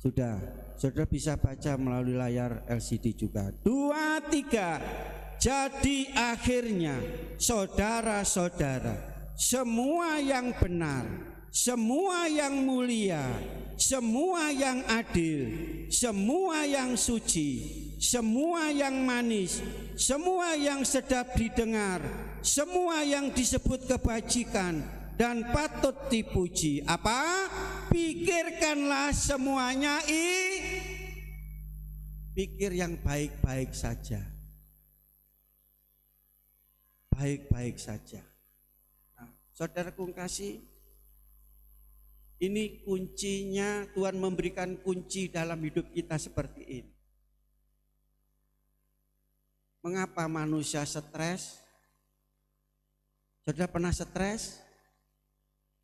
Sudah. Saudara bisa baca melalui layar LCD juga. 2, 3. Jadi akhirnya saudara-saudara, semua yang benar, semua yang mulia, semua yang adil, semua yang suci, semua yang manis, semua yang sedap didengar, semua yang disebut kebajikan dan patut dipuji. Apa? Pikirkanlah semuanya pikir yang baik-baik saja. Baik-baik saja. Nah, saudaraku kasih, ini kuncinya. Tuhan memberikan kunci dalam hidup kita seperti ini. Mengapa manusia stres? Saudara pernah stres?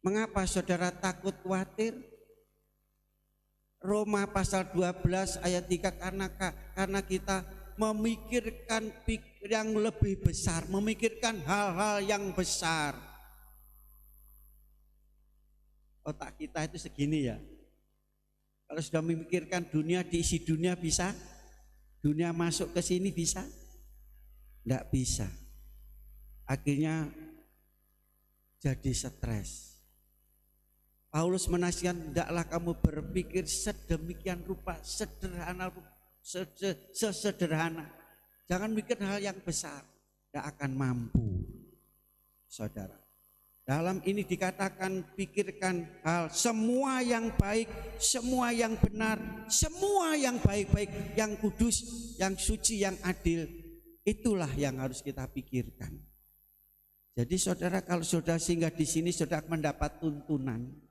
Mengapa saudara takut, khawatir? Roma pasal 12 ayat 3, karena kita memikirkan yang lebih besar, memikirkan hal-hal yang besar. Otak kita itu segini ya. Kalau sudah memikirkan dunia, diisi dunia bisa? Dunia masuk ke sini bisa? Tidak bisa. Akhirnya jadi stres. Paulus menasihatkan, hendaklah kamu berpikir sedemikian rupa, sesederhana. Jangan mikir hal yang besar, tidak akan mampu. Saudara, dalam ini dikatakan pikirkan hal semua yang baik, semua yang benar, semua yang baik-baik, yang kudus, yang suci, yang adil. Itulah yang harus kita pikirkan. Jadi saudara, kalau saudara singgah di sini, saudara mendapat tuntunan.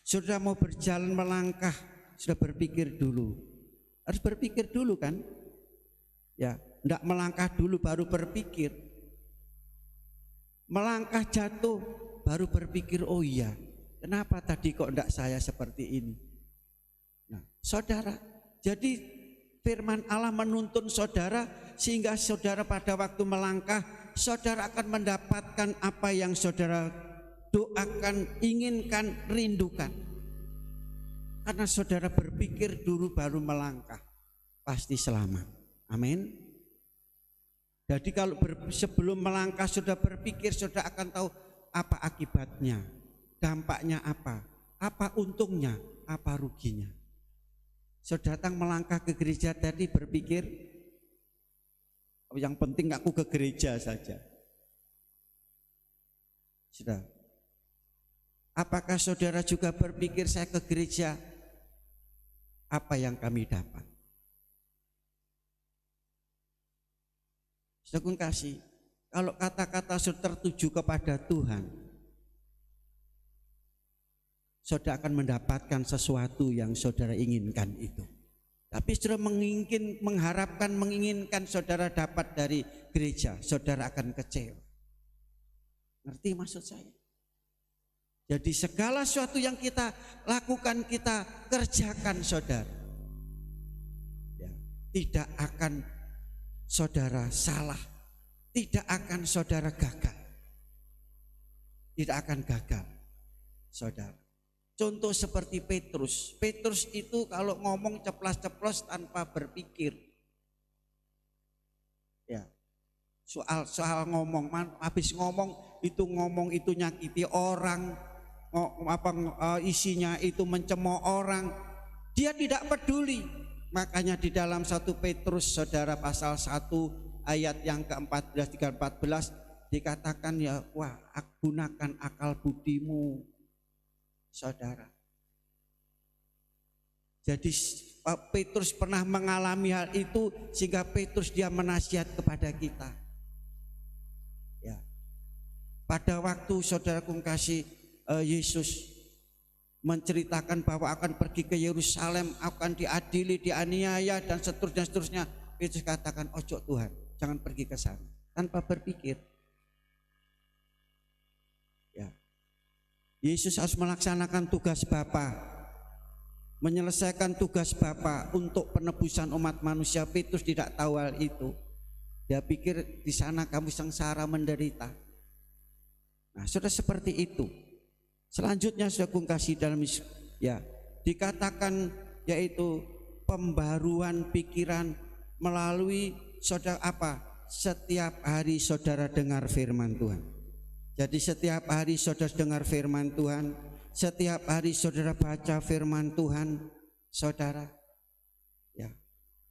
Saudara mau berjalan melangkah, sudah berpikir dulu. Harus berpikir dulu kan? Ya, enggak melangkah dulu baru berpikir. Melangkah jatuh baru berpikir, oh iya, kenapa tadi kok enggak saya seperti ini? Nah, saudara, jadi firman Allah menuntun saudara sehingga saudara pada waktu melangkah, saudara akan mendapatkan apa yang saudara doakan, inginkan, rindukan. Karena saudara berpikir dulu baru melangkah, pasti selamat. Amin. Jadi kalau sebelum melangkah sudah berpikir, saudara akan tahu apa akibatnya, dampaknya apa untungnya, apa ruginya. Saudara datang melangkah ke gereja tadi berpikir, yang penting aku ke gereja saja. Sudah. Apakah saudara juga berpikir saya ke gereja, apa yang kami dapat? Saudara kasih, kalau kata-kata sudah tertuju kepada Tuhan, saudara akan mendapatkan sesuatu yang saudara inginkan itu. Tapi saudara menginginkan saudara dapat dari gereja, saudara akan kecewa. Ngerti maksud saya? Jadi segala sesuatu yang kita lakukan, kita kerjakan saudara, ya, tidak akan saudara salah, tidak akan saudara gagal, tidak akan gagal saudara. Contoh seperti Petrus. Petrus itu kalau ngomong ceplas-ceplos tanpa berpikir, ya, soal ngomong, habis ngomong itu nyakiti orang, isinya itu mencemooh orang, dia tidak peduli. Makanya di dalam 1 Petrus saudara pasal 1 ayat yang ke-14 14 dikatakan, ya, wah, gunakan akal budimu saudara. Jadi Petrus pernah mengalami hal itu sehingga Petrus dia menasihat kepada kita. Ya. Pada waktu saudaraku kasih Yesus menceritakan bahwa akan pergi ke Yerusalem, akan diadili, dianiaya dan seterusnya. Petrus katakan, ojo Tuhan, jangan pergi ke sana, tanpa berpikir. Ya. Yesus harus melaksanakan tugas Bapa, menyelesaikan tugas Bapa untuk penebusan umat manusia. Petrus tidak tahu hal itu. Dia pikir di sana kamu sengsara menderita. Nah, sudah seperti itu. Selanjutnya saya kasih dalam, ya, dikatakan yaitu pembaruan pikiran melalui saudara apa? Setiap hari saudara dengar firman Tuhan. Jadi setiap hari saudara dengar firman Tuhan, setiap hari saudara baca firman Tuhan, saudara, ya,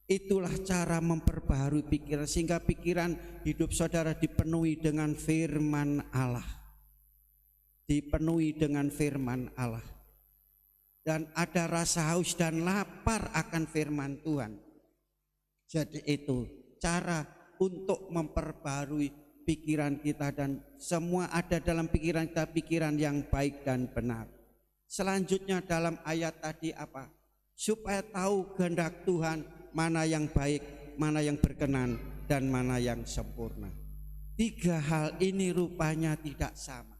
itulah cara memperbaharui pikiran sehingga pikiran hidup saudara dipenuhi dengan firman Allah. Dipenuhi dengan firman Allah. Dan ada rasa haus dan lapar akan firman Tuhan. Jadi itu cara untuk memperbarui pikiran kita, dan semua ada dalam pikiran kita, pikiran yang baik dan benar. Selanjutnya dalam ayat tadi apa? Supaya tahu kehendak Tuhan, mana yang baik, mana yang berkenan, dan mana yang sempurna. 3 hal ini rupanya tidak sama.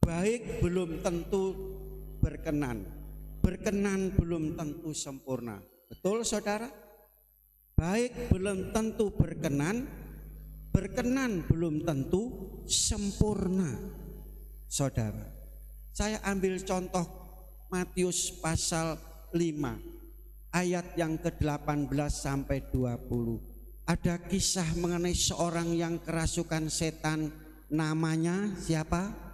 Baik belum tentu berkenan, berkenan belum tentu sempurna. Betul saudara? Baik belum tentu berkenan, berkenan belum tentu sempurna. Saudara, saya ambil contoh Matius pasal 5 ayat yang ke-18 sampai 20. Ada kisah mengenai seorang yang kerasukan setan, namanya siapa?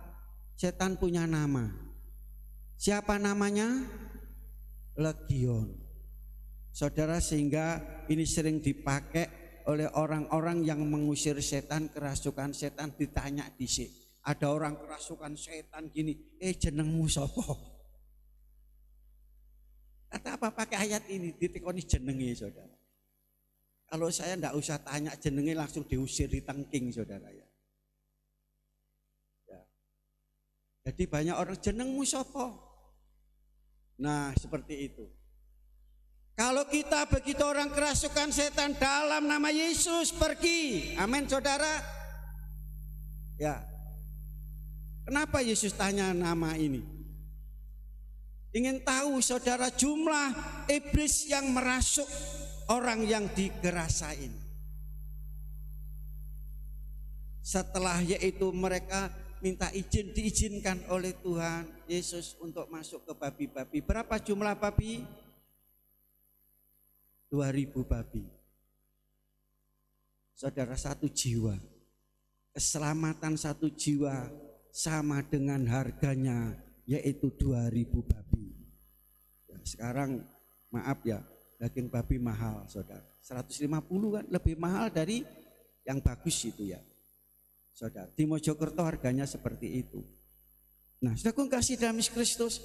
Setan punya nama. Siapa namanya? Legion. Saudara, sehingga ini sering dipakai oleh orang-orang yang mengusir setan, kerasukan setan, ditanya dhisik. Ada orang kerasukan setan gini, jenengmu sapa? Kata apa pakai ayat ini, ditekoni jenenge saudara. Kalau saya enggak usah tanya jenenge, langsung diusir, ditengking saudara ya. Jadi banyak orang jenengmu sapa? Nah, seperti itu. Kalau kita begitu orang kerasukan setan, dalam nama Yesus pergi. Amin saudara. Ya. Kenapa Yesus tanya nama ini? Ingin tahu saudara jumlah iblis yang merasuk orang yang digerasain. Setelah yaitu mereka minta izin, diizinkan oleh Tuhan Yesus untuk masuk ke babi-babi. Berapa jumlah babi? 2000 babi. Saudara, 1 jiwa, keselamatan 1 jiwa sama dengan harganya yaitu 2000 babi. Ya, sekarang maaf ya, daging babi mahal saudara, 150 kan, lebih mahal dari yang bagus itu ya saudara. Di Mojokerto harganya seperti itu. Nah, saudara kasih dalam Kristus,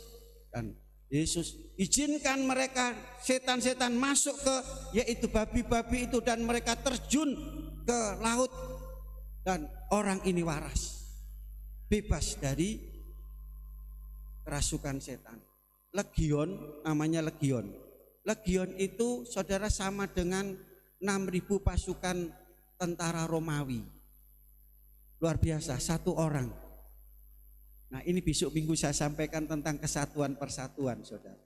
dan Yesus izinkan mereka setan-setan masuk ke yaitu babi-babi itu, dan mereka terjun ke laut, dan orang ini waras, bebas dari kerasukan setan. Legion, namanya legion. Legion itu saudara sama dengan 6.000 pasukan tentara Romawi. Luar biasa, 1 orang Nah ini besok minggu saya sampaikan tentang kesatuan persatuan saudara.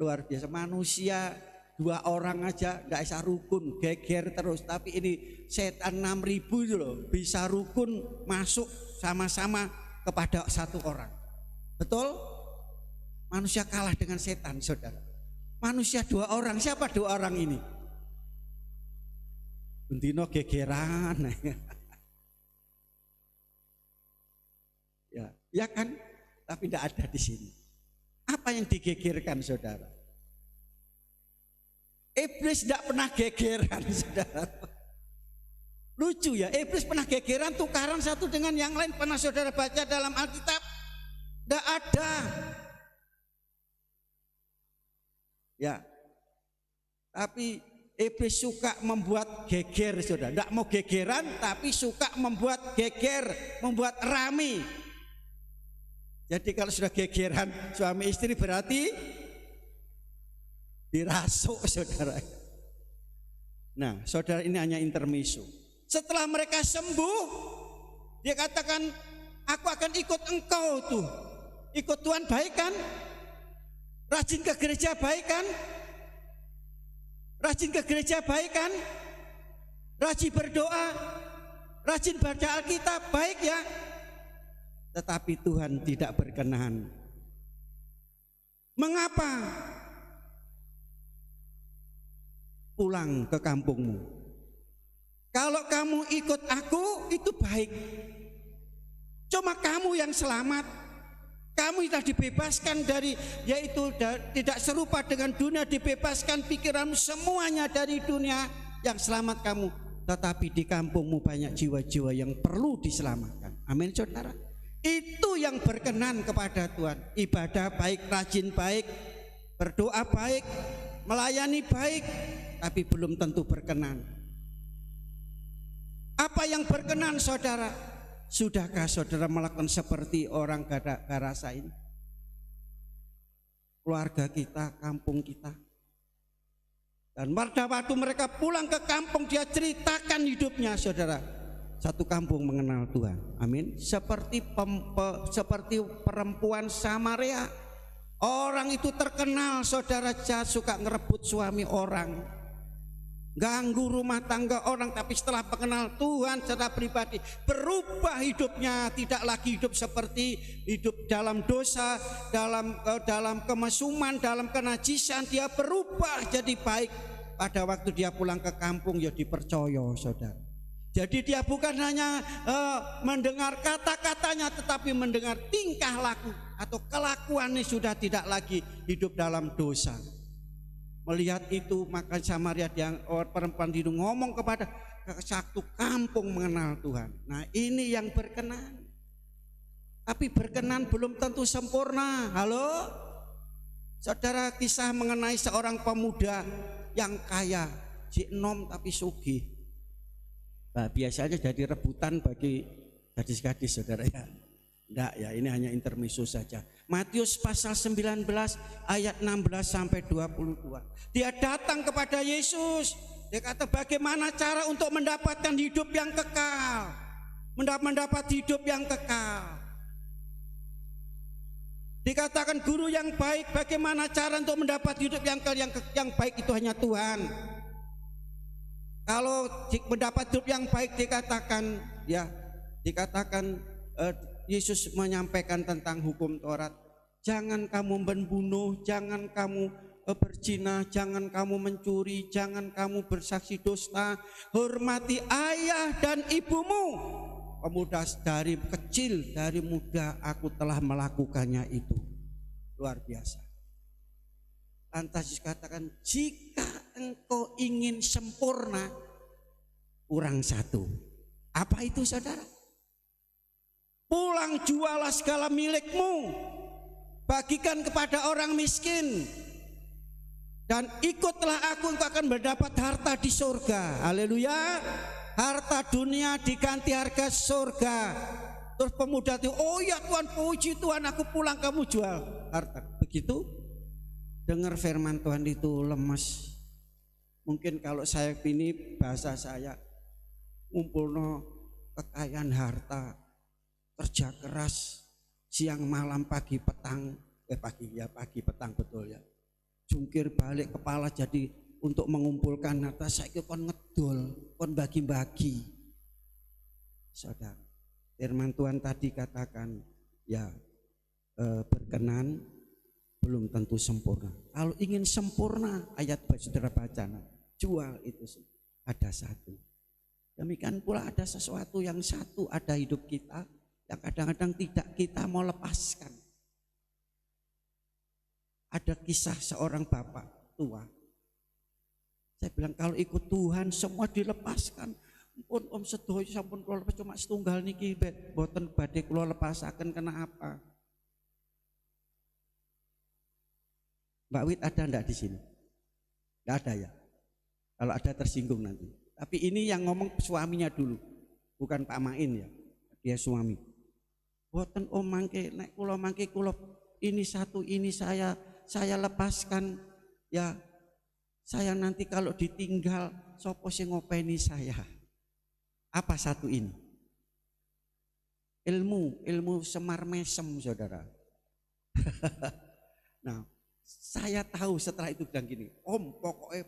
Luar biasa, manusia 2 orang aja nggak bisa rukun, geger terus. Tapi ini setan 6.000 itu loh, bisa rukun masuk sama-sama kepada 1 orang. Betul? Manusia kalah dengan setan saudara. Manusia 2 orang, siapa 2 orang ini? Bendino gegeran. Ya kan? Tapi tidak ada di sini. Apa yang digegerkan saudara? Iblis tidak pernah gegeran saudara. Lucu ya, iblis pernah gegeran tukaran satu dengan yang lain. Pernah saudara baca dalam Alkitab? Tidak ada. Ya. Tapi iblis suka membuat geger saudara. Tidak mau gegeran tapi suka membuat geger, membuat rame. Jadi kalau sudah gegeran suami istri berarti dirasuk saudara. Nah saudara, ini hanya intermezzo. Setelah mereka sembuh, dia katakan, aku akan ikut engkau tuh. Ikut Tuhan baik kan? Rajin ke gereja baik kan? Rajin ke gereja baik kan? Rajin berdoa, rajin baca Alkitab baik ya. Tetapi Tuhan tidak berkenan. Mengapa? Pulang ke kampungmu. Kalau kamu ikut aku itu baik. Cuma kamu yang selamat. Kamu sudah dibebaskan dari, yaitu tidak serupa dengan dunia, dibebaskan pikiranmu semuanya dari dunia, yang selamat kamu. Tetapi di kampungmu banyak jiwa-jiwa yang perlu diselamatkan. Amin saudara. Itu yang berkenan kepada Tuhan. Ibadah baik, rajin baik, berdoa baik, melayani baik, tapi belum tentu berkenan. Apa yang berkenan saudara? Sudahkah saudara melakukan seperti orang Garasa ini? Keluarga kita, kampung kita. Dan pada waktu mereka pulang ke kampung, dia ceritakan hidupnya saudara. Satu kampung mengenal Tuhan. Amin. Seperti perempuan Samaria. Orang itu terkenal saudara, suka ngerebut suami orang, ganggu rumah tangga orang. Tapi setelah mengenal Tuhan secara pribadi, berubah hidupnya. Tidak lagi hidup seperti hidup dalam dosa, dalam kemesuman, dalam kenajisan. Dia berubah jadi baik. Pada waktu dia pulang ke kampung, ya dipercaya saudara. Jadi dia bukan hanya mendengar kata-katanya, tetapi mendengar tingkah laku atau kelakuannya, sudah tidak lagi hidup dalam dosa. Melihat itu, maka Samaria, perempuan itu ngomong kepada satu kampung mengenal Tuhan. Nah ini yang berkenan. Tapi berkenan belum tentu sempurna. Halo saudara, kisah mengenai seorang pemuda yang kaya, enom tapi sugih. Nah, biasanya jadi rebutan bagi gadis-gadis saudara ya. Enggak ya, ini hanya intermezzo saja. Matius pasal 19 ayat 16 sampai 22. Dia datang kepada Yesus. Dia kata, bagaimana cara untuk mendapatkan hidup yang kekal? Mendapat hidup yang kekal. Dikatakan guru yang baik, bagaimana cara untuk mendapat hidup yang baik? Itu hanya Tuhan. Kalau mendapat hidup yang baik, dikatakan Yesus menyampaikan tentang hukum Taurat. Jangan kamu membunuh, jangan kamu berzina, jangan kamu mencuri, jangan kamu bersaksi dusta, hormati ayah dan ibumu. Pemuda dari kecil, dari muda aku telah melakukannya itu. Luar biasa. Lantas dikatakan, jika engkau ingin sempurna, kurang satu. Apa itu saudara? Pulang jualah segala milikmu, bagikan kepada orang miskin, dan ikutlah aku, engkau akan mendapat harta di surga. Haleluya. Harta dunia diganti harga surga. Terus pemuda itu, oh ya Tuhan, puji Tuhan, aku pulang, kamu jual harta. Begitu dengar firman Tuhan itu lemes. Mungkin kalau saya ini bahasa saya, ngumpulno kekayaan harta, kerja keras, siang malam pagi petang, pagi petang betul ya. Jungkir balik kepala jadi untuk mengumpulkan harta, saiki kon ngedol, kon bagi-bagi. Saudara, firman Tuhan tadi katakan ya berkenan belum tentu sempurna. Kalau ingin sempurna, ayat saudara baca, jual itu ada satu. Demikian pula ada sesuatu yang satu ada hidup kita yang kadang-kadang tidak kita mau lepaskan. Ada kisah seorang bapak tua. Saya bilang kalau ikut Tuhan semua dilepaskan. Pun om sedoyo sampun kula lepas cuma setunggal niki boten badhe kula lepasaken kena apa? Mbak Wit ada enggak di sini? Enggak ada ya. Kalau ada tersinggung nanti. Tapi ini yang ngomong suaminya dulu, bukan Pak Main ya. Dia suami. Boten om mangke nek kula mangke kula ini satu ini saya lepaskan ya. Saya nanti kalau ditinggal sopo sing ngopeni saya. Apa satu ini? Ilmu semar mesem saudara. Nah, saya tahu setelah itu bilang gini, om pokoknya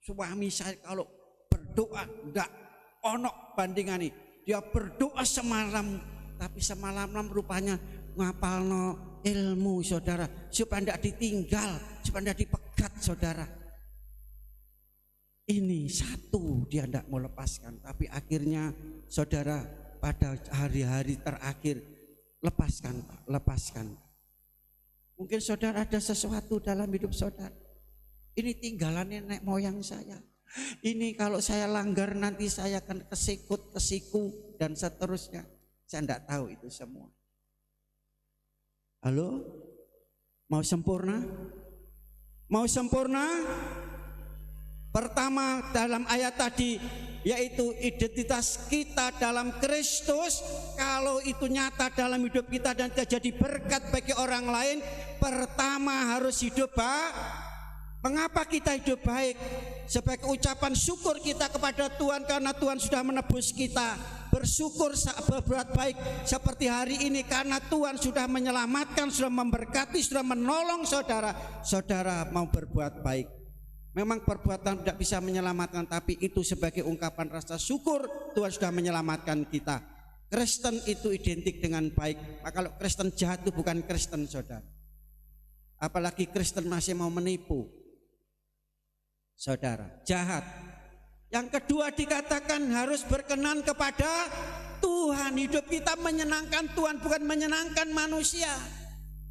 suami saya kalau berdoa enggak onok bandingani. Dia berdoa semalam, tapi semalam rupanya ngapalno ilmu saudara, supaya enggak ditinggal, supaya enggak dipegat saudara. Ini satu dia tidak mau lepaskan, tapi akhirnya saudara pada hari-hari terakhir lepaskan Pak, lepaskan. Mungkin saudara ada sesuatu dalam hidup saudara. Ini tinggalannya nenek moyang saya. Ini kalau saya langgar nanti saya akan kesikut, kesiku dan seterusnya. Saya tidak tahu itu semua. Halo? Mau sempurna? Mau sempurna? Pertama dalam ayat tadi yaitu identitas kita dalam Kristus. Kalau itu nyata dalam hidup kita dan jadi berkat bagi orang lain, pertama harus hidup baik. Mengapa kita hidup baik? Sebagai ucapan syukur kita kepada Tuhan karena Tuhan sudah menebus kita. Bersyukur berbuat baik seperti hari ini karena Tuhan sudah menyelamatkan, sudah memberkati, sudah menolong saudara. Saudara mau berbuat baik. Memang perbuatan tidak bisa menyelamatkan, tapi itu sebagai ungkapan rasa syukur Tuhan sudah menyelamatkan kita. Kristen itu identik dengan baik. Nah, kalau Kristen jahat itu bukan Kristen saudara. Apalagi Kristen masih mau menipu saudara, jahat. Yang kedua dikatakan harus berkenan kepada Tuhan. Hidup kita menyenangkan Tuhan, bukan menyenangkan manusia.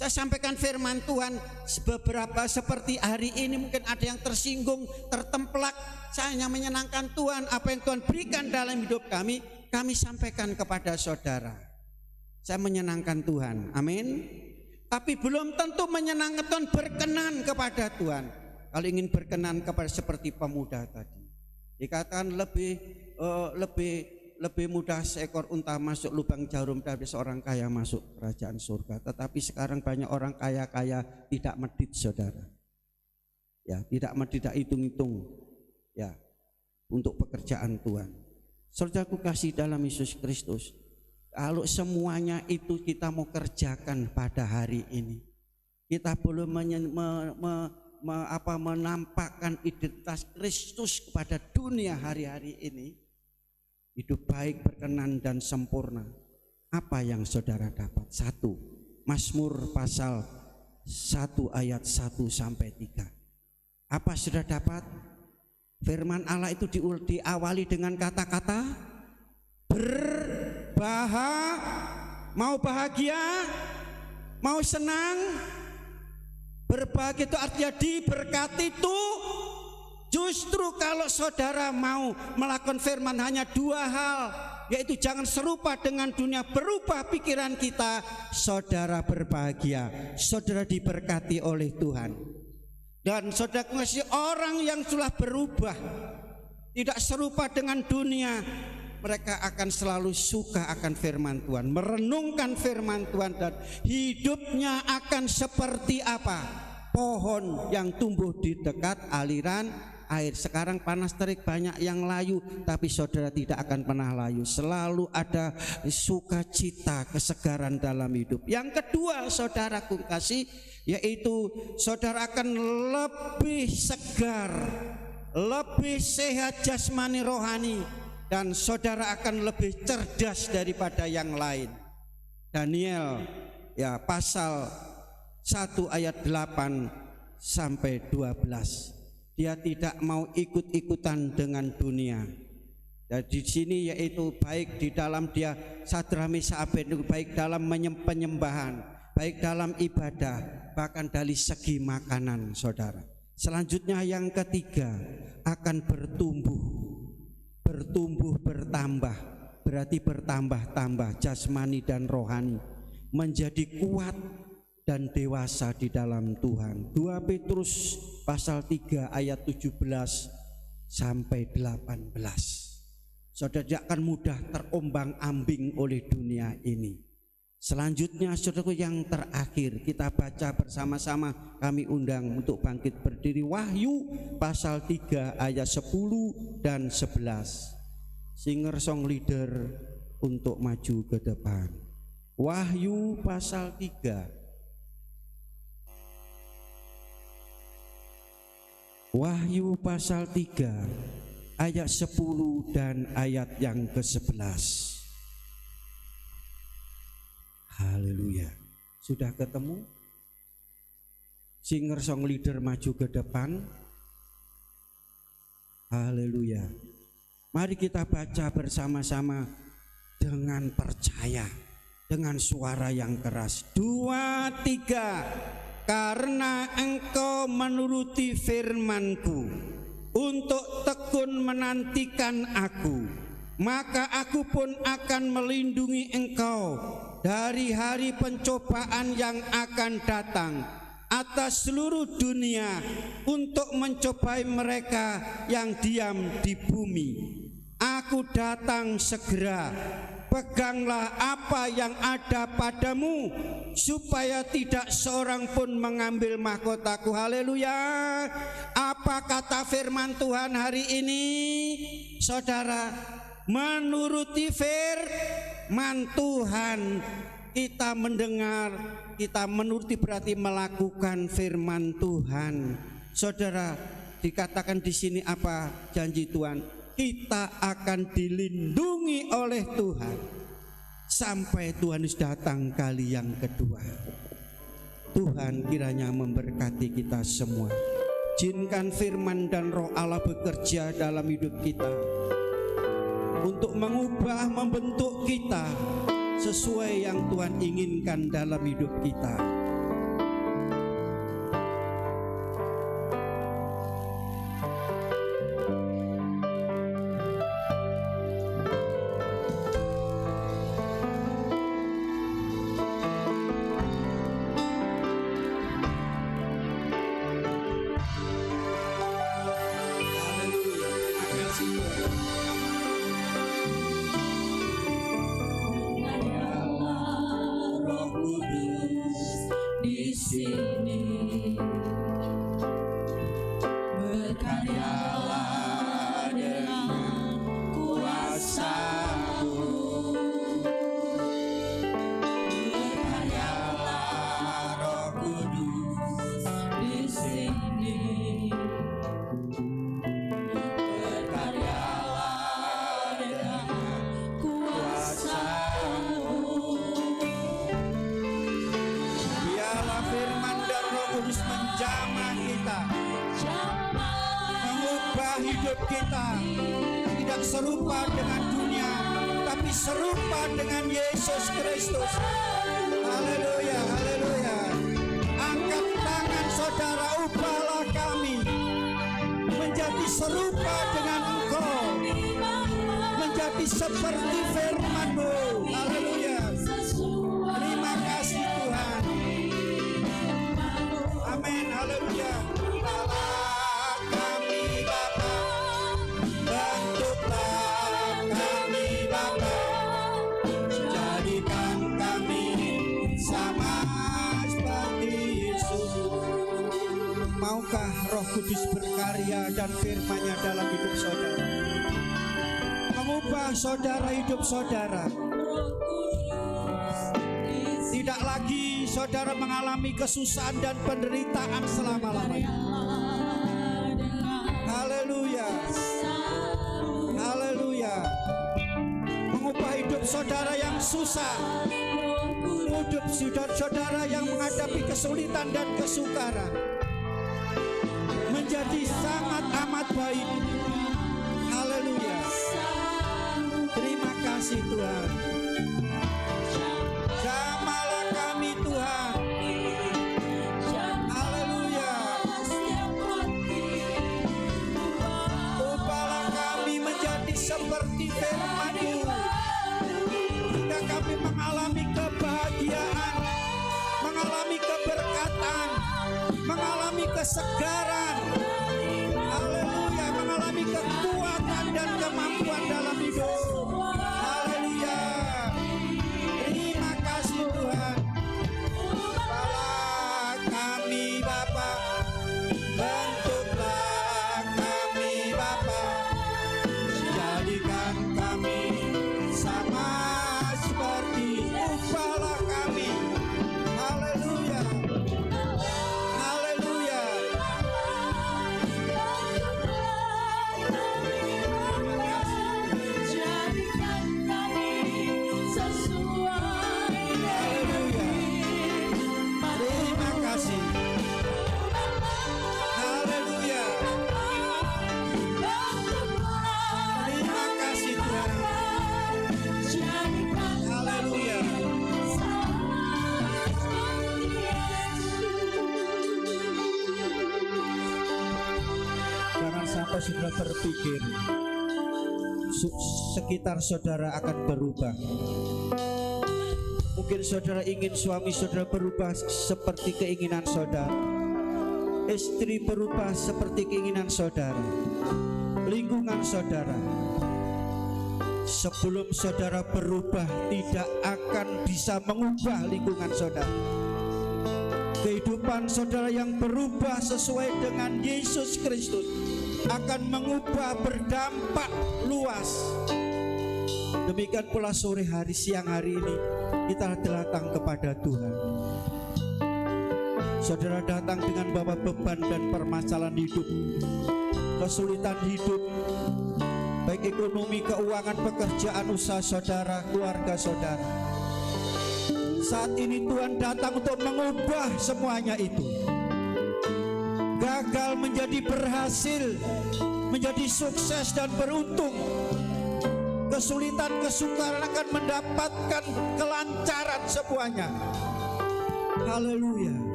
Saya sampaikan firman Tuhan beberapa seperti hari ini mungkin ada yang tersinggung, tertemplak. Saya hanya menyenangkan Tuhan, apa yang Tuhan berikan dalam hidup kami sampaikan kepada saudara. Saya menyenangkan Tuhan, amin. Tapi belum tentu menyenangkan Tuhan, berkenan kepada Tuhan. Kalau ingin berkenan kepada seperti pemuda tadi, dikatakan lebih mudah seekor unta masuk lubang jarum dari seorang kaya masuk kerajaan surga. Tetapi sekarang banyak orang kaya tidak medit saudara. Ya, tidak hitung-hitung ya untuk pekerjaan Tuhan. Saudaraku kasih dalam Yesus Kristus, kalau semuanya itu kita mau kerjakan pada hari ini, kita belum menampakkan identitas Kristus kepada dunia hari-hari ini. Hidup baik, berkenan dan sempurna. Apa yang saudara dapat? Satu, Mazmur pasal 1 ayat 1 sampai 3. Apa sudah dapat? Firman Allah itu diawali dengan kata-kata mau bahagia, mau senang. Berbahagia itu artinya diberkati itu. Justru kalau saudara mau melakukan firman hanya dua hal, yaitu jangan serupa dengan dunia, berubah pikiran kita, saudara berbahagia, saudara diberkati oleh Tuhan. Dan saudara mengasihi orang yang sudah berubah, tidak serupa dengan dunia, mereka akan selalu suka akan firman Tuhan, merenungkan firman Tuhan, dan hidupnya akan seperti apa? Pohon yang tumbuh di dekat aliran air. Sekarang panas terik banyak yang layu, tapi saudara tidak akan pernah layu. Selalu ada sukacita, kesegaran dalam hidup. Yang kedua, saudaraku kasih, yaitu saudara akan lebih segar, lebih sehat jasmani rohani, dan saudara akan lebih cerdas daripada yang lain. Daniel ya pasal 1 ayat 8 sampai 12. Dia tidak mau ikut-ikutan dengan dunia. Dan di sini yaitu baik di dalam dia Sadrak Mesak Abednego, baik dalam penyembahan, baik dalam ibadah, bahkan dari segi makanan, saudara. Selanjutnya yang ketiga, akan bertumbuh bertambah, berarti bertambah-tambah jasmani dan rohani, menjadi kuat dan dewasa di dalam Tuhan. 2 Petrus pasal 3 ayat 17 sampai 18. Saudara tidak akan mudah terombang-ambing oleh dunia ini. Selanjutnya saudaraku yang terakhir, kita baca bersama-sama, kami undang untuk bangkit berdiri. Wahyu pasal 3 ayat 10 dan 11. Singer song leader untuk maju ke depan. Wahyu pasal 3. Wahyu pasal 3 ayat 10 dan ayat yang ke-11. Haleluya. Sudah ketemu? Singer song leader maju ke depan. Haleluya. Mari kita baca bersama-sama dengan percaya, dengan suara yang keras. 2, 3. Karena engkau menuruti firman-Ku untuk tekun menantikan Aku, maka Aku pun akan melindungi engkau dari hari pencobaan yang akan datang atas seluruh dunia untuk mencobai mereka yang diam di bumi. Aku datang segera. Peganglah apa yang ada padamu, supaya tidak seorang pun mengambil mahkotaku. Haleluya. Apa kata firman Tuhan hari ini, saudara? Menuruti firman Tuhan. Kita mendengar, kita menuruti berarti melakukan firman Tuhan. Saudara, dikatakan di sini apa janji Tuhan? Kita akan dilindungi oleh Tuhan sampai Tuhan datang kali yang kedua. Tuhan kiranya memberkati kita semua. Izinkan firman dan roh Allah bekerja dalam hidup kita untuk mengubah, membentuk kita sesuai yang Tuhan inginkan dalam hidup kita. Kita tidak serupa dengan dunia, tapi serupa dengan Yesus Kristus. Haleluya, haleluya. Angkat tangan saudara, ubahlah kami menjadi serupa dengan Engkau, menjadi seperti firman-Mu. Haleluya. Terima kasih Tuhan. Amin, haleluya. Maukah Roh Kudus berkarya dan firman-Nya dalam hidup saudara. Mengubah saudara, hidup saudara. Tidak lagi saudara mengalami kesusahan dan penderitaan selama-lamanya. Haleluya. Haleluya. Mengubah hidup saudara yang susah, hidup saudara yang menghadapi kesulitan dan kesukaran menjadi sangat amat baik. Haleluya. Terima kasih Tuhan. Jamalah kami Tuhan. Haleluya. Ubahlah kami menjadi seperti firman-Mu, hingga kami mengalami kebahagiaan, mengalami keberkatan, mengalami kesegaran. Haleluya, mengalami kekuatan dan kemampuan dalam hidup. Haleluya. Terima kasih Tuhan. Ubahlah kami Bapa, bentuklah kami Bapa, jadikan kami sama seperti. Ubahlah kami. Haleluya. Haleluya. Terima kasih. Haleluya. Terima kasih Tuhan. Haleluya. Jangan sampai saudara berpikir sekitar saudara akan berubah. Mungkin saudara ingin suami saudara berubah seperti keinginan saudara, istri berubah seperti keinginan saudara, lingkungan saudara. Sebelum saudara berubah, tidak akan bisa mengubah lingkungan saudara. Kehidupan saudara yang berubah sesuai dengan Yesus Kristus akan mengubah, berdampak luas. Demikian pula sore hari, siang hari ini kita datang kepada Tuhan. Saudara datang dengan bawa beban dan permasalahan hidup, kesulitan hidup, baik ekonomi, keuangan, pekerjaan, usaha saudara, keluarga saudara. Saat ini Tuhan datang untuk mengubah semuanya itu. Gagal menjadi berhasil, menjadi sukses dan beruntung. Kesulitan, kesukaran akan mendapatkan kelancaran semuanya. Haleluya.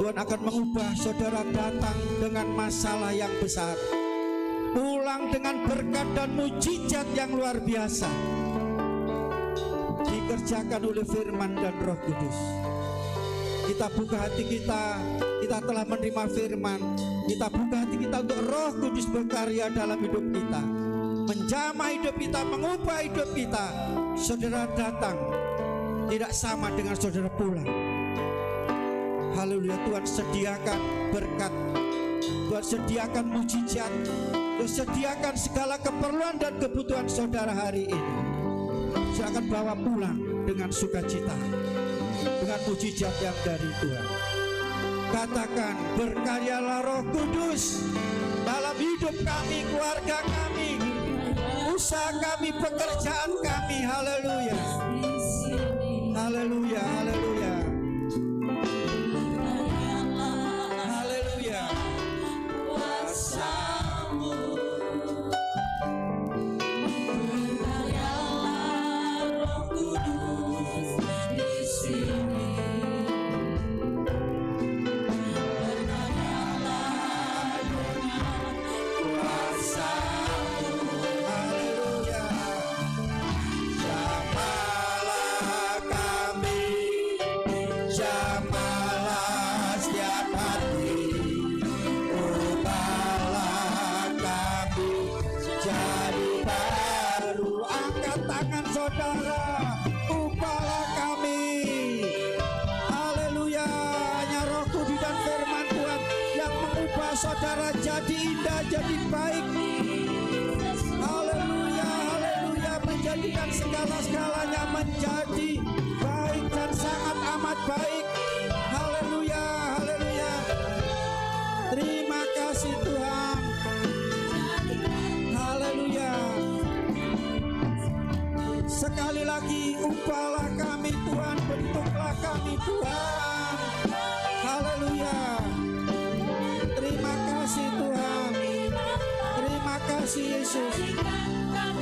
Tuhan akan mengubah saudara datang dengan masalah yang besar, pulang dengan berkat dan mujizat yang luar biasa, dikerjakan oleh firman dan Roh Kudus. Kita buka hati kita telah menerima firman. Kita buka hati kita untuk Roh Kudus berkarya dalam hidup kita, menjamah hidup kita, mengubah hidup kita. Saudara datang tidak sama dengan saudara pulang. Haleluya. Tuhan sediakan berkat, Tuhan sediakan mujizat, Tuhan sediakan segala keperluan dan kebutuhan saudara hari ini. Silakan bawa pulang dengan sukacita, dengan mujizat yang dari Tuhan. Katakan, berkaryalah Roh Kudus dalam hidup kami, keluarga kami, usaha kami, pekerjaan kami. Haleluya. Haleluya. Haleluya. Haleluya. Kuasamu, berkaryalah Roh Kudus di sini. Berkaryalah dengan kuasamu. Haleluya. Jamalah kami, jamalah setiap hati. Ubahlah kami jadi baru. Angkat tangan saudara, ubahlah kami. Haleluya. Hanya Roh Kudus dan firman Tuhan yang mengubah jadi indah, jadi baik. Haleluya, haleluya, menjadikan segala-segalanya menjadi baik dan sangat amat baik. Haleluya, haleluya. Terima kasih Tuhan. Haleluya. Sekali lagi, ubahlah kami Tuhan, bentuklah kami Tuhan. Haleluya. Terima kasih Tuhan. Terima kasih Yesus.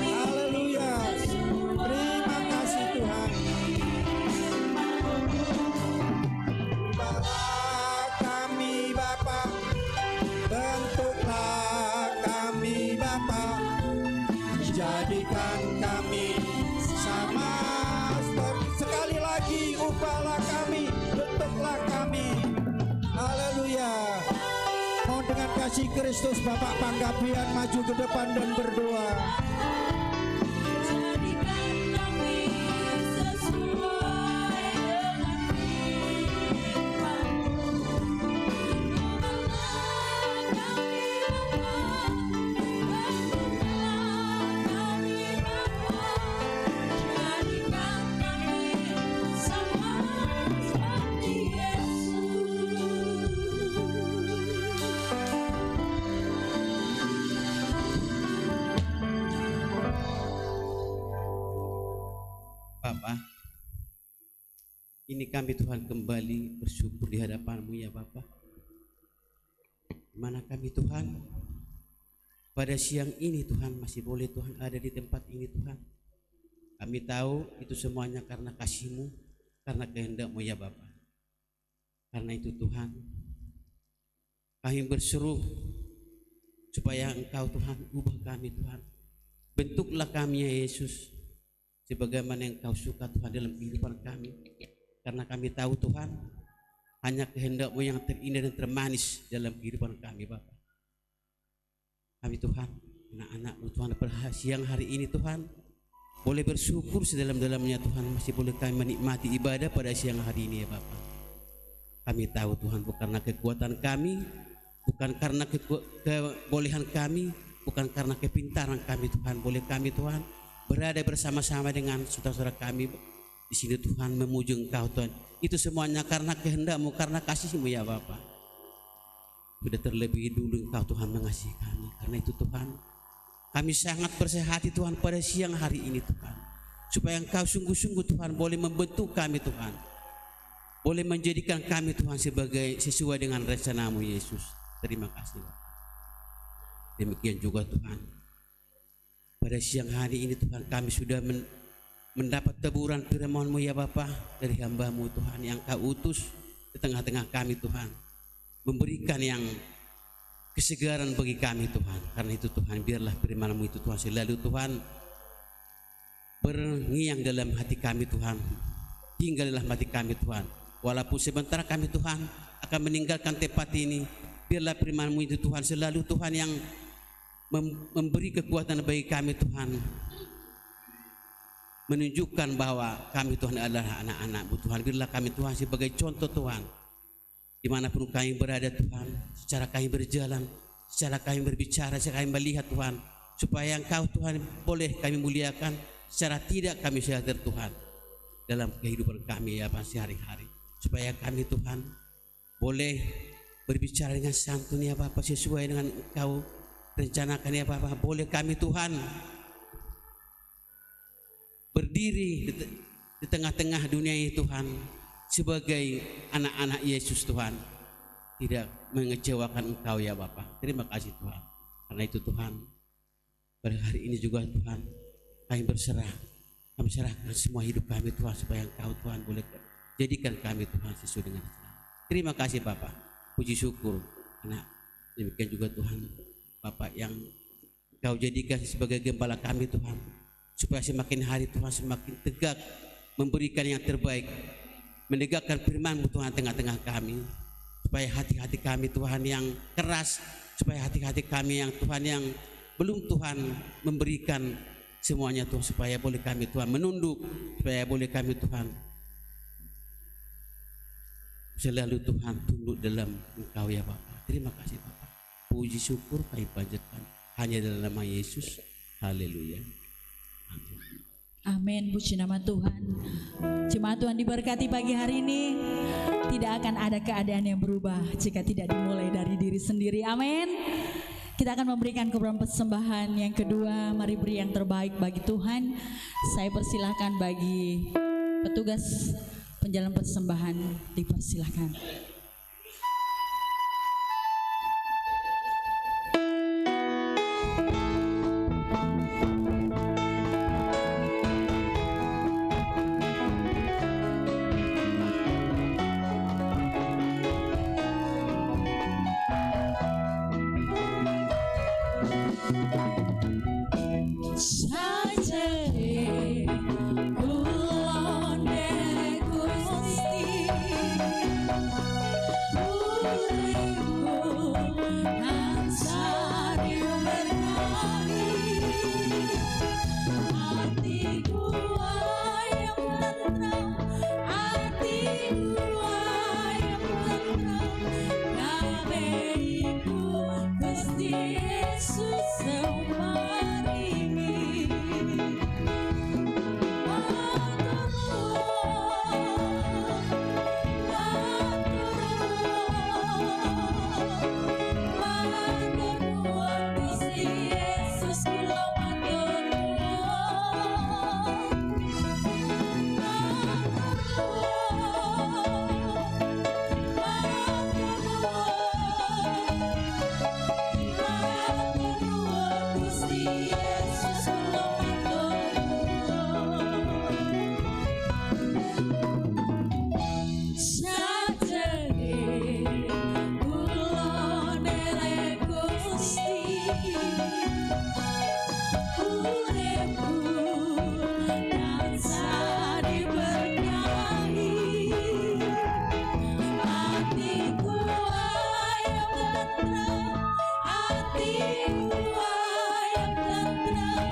Haleluya. Terima kasih Tuhan. Ubahlah kami Bapa, bentuklah kami Bapa, jadikan kami sama seperti. Sekali lagi, ubahlah kami, bentuklah kami. Haleluya. Mohon dengan kasih Kristus Bapak Panggabean maju ke depan dan berdoa. Bapa, ini kami Tuhan kembali bersyukur di hadapan-Mu ya Bapa. Mana kami Tuhan pada siang ini Tuhan masih boleh Tuhan ada di tempat ini Tuhan. Kami tahu itu semuanya karena kasih-Mu, karena kehendak-Mu ya Bapa. Karena itu Tuhan, kami berseru supaya Engkau Tuhan ubah kami Tuhan. Bentuklah kami ya Yesus, sebagaimana yang Kau suka Tuhan dalam kehidupan kami. Karena kami tahu Tuhan, hanya kehendak-Mu yang terindah dan termanis dalam kehidupan kami Bapa. Kami Tuhan, anak-anak-Mu Tuhan pada siang hari ini Tuhan, boleh bersyukur sedalam-dalamnya Tuhan, masih boleh kami menikmati ibadah pada siang hari ini ya Bapa. Kami tahu Tuhan, bukan karena kekuatan kami, bukan karena kebolehan kami, bukan karena kepintaran kami Tuhan, boleh kami Tuhan berada bersama-sama dengan saudara-saudara kami di sini Tuhan, memuji Engkau Tuhan. Itu semuanya karena kehendak-Mu, karena kasih-Mu ya Bapa. Sudah terlebih dulu Engkau Tuhan mengasihi kami. Karena itu Tuhan, kami sangat bersehati Tuhan pada siang hari ini Tuhan, supaya Engkau sungguh-sungguh Tuhan boleh membentuk kami Tuhan, boleh menjadikan kami Tuhan sebagai sesuai dengan rencana-Mu Yesus. Terima kasih Bapak. Demikian juga Tuhan, pada siang hari ini Tuhan, kami sudah mendapat teburan firman-Mu ya Bapa dari hamba-Mu Tuhan yang Kau utus di tengah-tengah kami Tuhan, memberikan yang kesegaran bagi kami Tuhan. Karena itu Tuhan, biarlah firman-Mu itu Tuhan selalu Tuhan berngiang dalam hati kami Tuhan, tinggal dalam hati kami Tuhan. Walaupun sebentar kami Tuhan akan meninggalkan tempat ini, biarlah firman-Mu itu Tuhan selalu Tuhan yang memberi kekuatan bagi kami Tuhan, menunjukkan bahwa kami Tuhan adalah anak-anak-Mu Tuhan. Biarlah kami Tuhan sebagai contoh Tuhan, dimanapun kami berada Tuhan, secara kami berjalan, secara kami berbicara, secara kami melihat Tuhan, supaya Engkau Tuhan boleh kami muliakan, secara tidak kami sadar Tuhan dalam kehidupan kami ya Pak sehari-hari, supaya kami Tuhan boleh berbicara dengan santun ya Bapak, sesuai dengan Engkau rencanakan ya Bapak. Boleh kami Tuhan berdiri di tengah-tengah dunia ini Tuhan sebagai anak-anak Yesus Tuhan, tidak mengecewakan Engkau ya Bapak. Terima kasih Tuhan. Karena itu Tuhan, pada hari ini juga Tuhan, kami berserah, kami serahkan semua hidup kami Tuhan, supaya Engkau Tuhan boleh jadikan kami Tuhan sesuai dengan rencana. Terima kasih Bapak, puji syukur. Karena demikian juga Tuhan, Bapak yang Engkau jadikan sebagai gembala kami Tuhan, supaya semakin hari Tuhan semakin tegak memberikan yang terbaik, menegakkan firman-Mu Tuhan tengah-tengah kami, supaya hati-hati kami Tuhan yang keras, supaya hati-hati kami yang Tuhan yang belum Tuhan memberikan semuanya Tuhan, supaya boleh kami Tuhan menunduk, supaya boleh kami Tuhan selalu Tuhan tunduk dalam Engkau ya Bapak. Terima kasih Bapak. puji syukur kami panjatkan hanya dalam nama Yesus. Haleluya. Amin. Amin, puji nama Tuhan. Jemaat Tuhan diberkati pagi hari ini. Tidak akan ada keadaan yang berubah jika tidak dimulai dari diri sendiri. Amin. Kita akan memberikan kebenaran persembahan yang kedua. Mari beri yang terbaik bagi Tuhan. Saya persilahkan bagi petugas penjalan persembahan, dipersilahkan. Sajari kulon dek Gusti, uripku tansah diberkahi, hatiku ayam tenang, hatiku ayam tenang,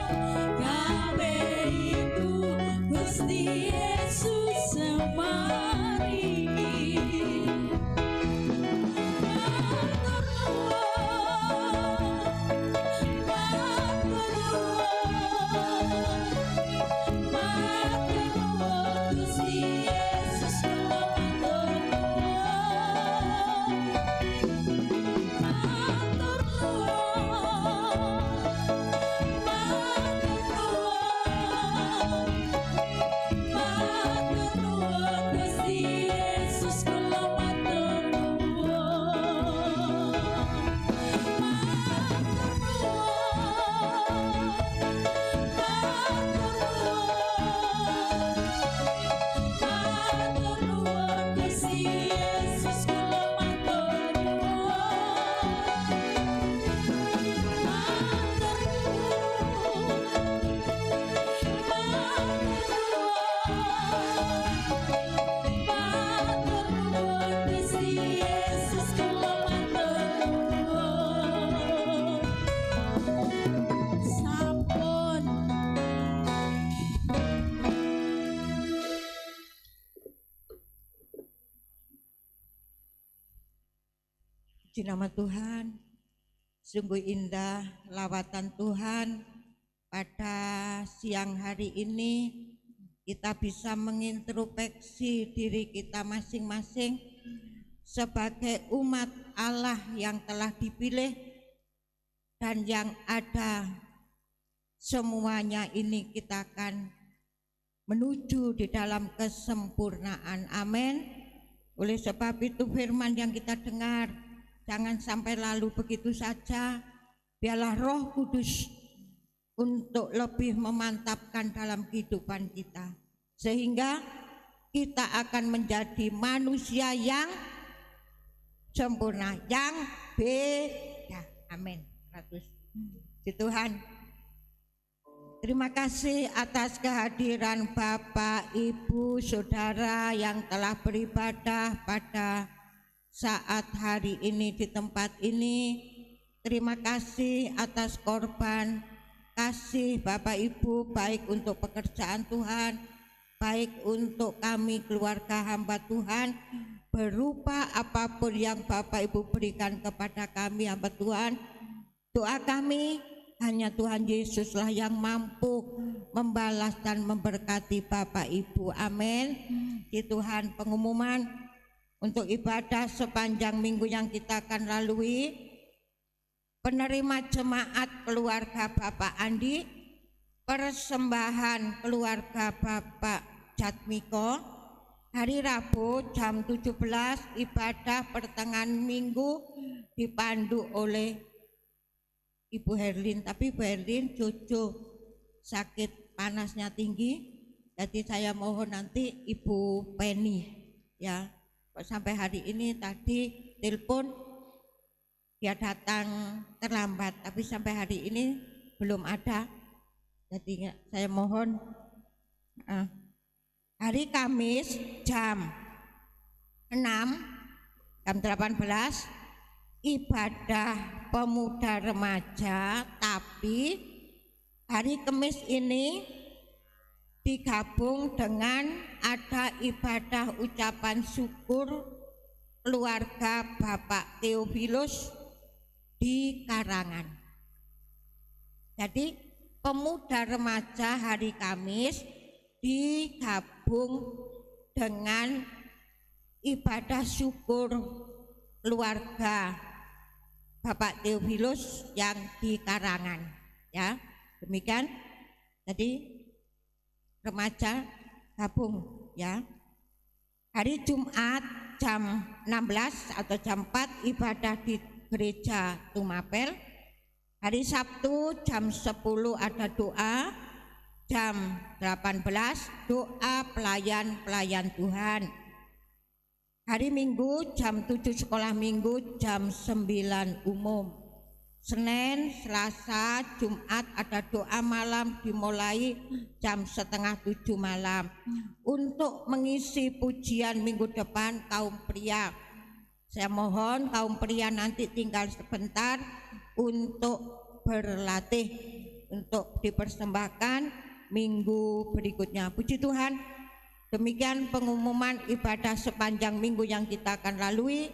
kabehku Gusti Yesus semaringi. Puji nama Tuhan, sungguh indah lawatan Tuhan pada siang hari ini. Kita bisa mengintrospeksi diri kita masing-masing sebagai umat Allah yang telah dipilih dan yang ada semuanya ini kita akan menuju di dalam kesempurnaan. Amin. Oleh sebab itu firman yang kita dengar jangan sampai lalu begitu saja. Biarlah Roh Kudus untuk lebih memantapkan dalam kehidupan kita, sehingga kita akan menjadi manusia yang sempurna, yang beda. Amin. Puji Tuhan. Terima kasih atas kehadiran Bapak, Ibu, Saudara yang telah beribadah pada saat hari ini di tempat ini. Terima kasih atas korban kasih Bapak Ibu, baik untuk pekerjaan Tuhan, baik untuk kami keluarga hamba Tuhan, berupa apapun yang Bapak Ibu berikan kepada kami hamba Tuhan. Doa kami hanya Tuhan Yesuslah yang mampu membalas dan memberkati Bapak Ibu. Amin. Di Tuhan, pengumuman untuk ibadah sepanjang minggu yang kita akan lalui. Penerima jemaat keluarga Bapak Andi, persembahan keluarga Bapak Jatmiko, hari Rabu jam 17 ibadah pertengahan minggu dipandu oleh Ibu Herlin. Tapi Ibu Herlin cucu sakit panasnya tinggi, jadi saya mohon nanti Ibu Penny ya. Sampai hari ini tadi telepon dia datang terlambat, tapi sampai hari ini belum ada. Jadi saya mohon hari Kamis jam 6, jam 18 ibadah pemuda remaja, tapi hari Kamis ini digabung dengan ada ibadah ucapan syukur keluarga Bapak Theophilus di Karangan. Jadi pemuda remaja hari Kamis digabung dengan ibadah syukur keluarga Bapak Theophilus yang di Karangan ya. Demikian. Jadi remaja gabung ya. Hari Jumat jam 16 atau jam 4 ibadah di Gereja Tumapel. Hari Sabtu jam 10 ada doa, jam 18 doa pelayan Tuhan. Hari Minggu jam 7 sekolah minggu, jam 9 umum. Senin, Selasa, Jumat ada doa malam dimulai jam 6:30 malam. Untuk mengisi pujian minggu depan kaum pria, saya mohon kaum pria nanti tinggal sebentar untuk berlatih untuk dipersembahkan minggu berikutnya. Puji Tuhan. Demikian pengumuman ibadah sepanjang minggu yang kita akan lalui.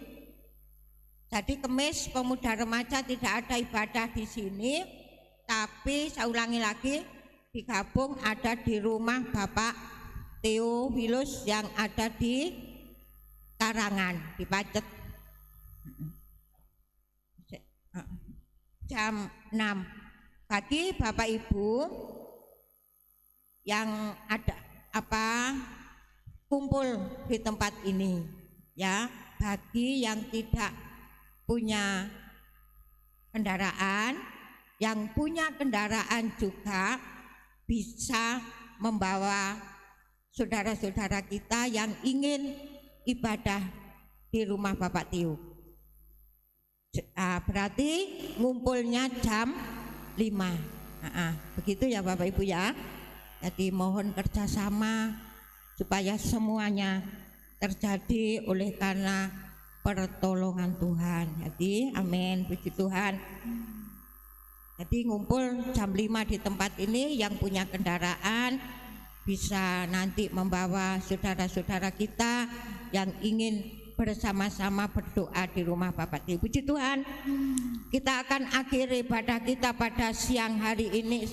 Jadi Kamis pemuda remaja tidak ada ibadah di sini, tapi saya ulangi lagi, digabung ada di rumah Bapak Theophilus yang ada di Karangan, di Pacet. Jam 6. Bagi Bapak Ibu yang ada kumpul di tempat ini ya, bagi yang tidak punya kendaraan, yang punya kendaraan juga bisa membawa saudara-saudara kita yang ingin ibadah di rumah Bapak Tio. Berarti ngumpulnya jam 5. Begitu ya Bapak Ibu ya. Jadi mohon kerjasama supaya semuanya terjadi oleh karena pertolongan Tuhan. Jadi amin, puji Tuhan. Jadi ngumpul jam 5 di tempat ini, yang punya kendaraan bisa nanti membawa saudara-saudara kita yang ingin bersama-sama berdoa di rumah Bapak Tio. Puji Tuhan. Kita akan akhiri ibadah kita pada siang hari ini.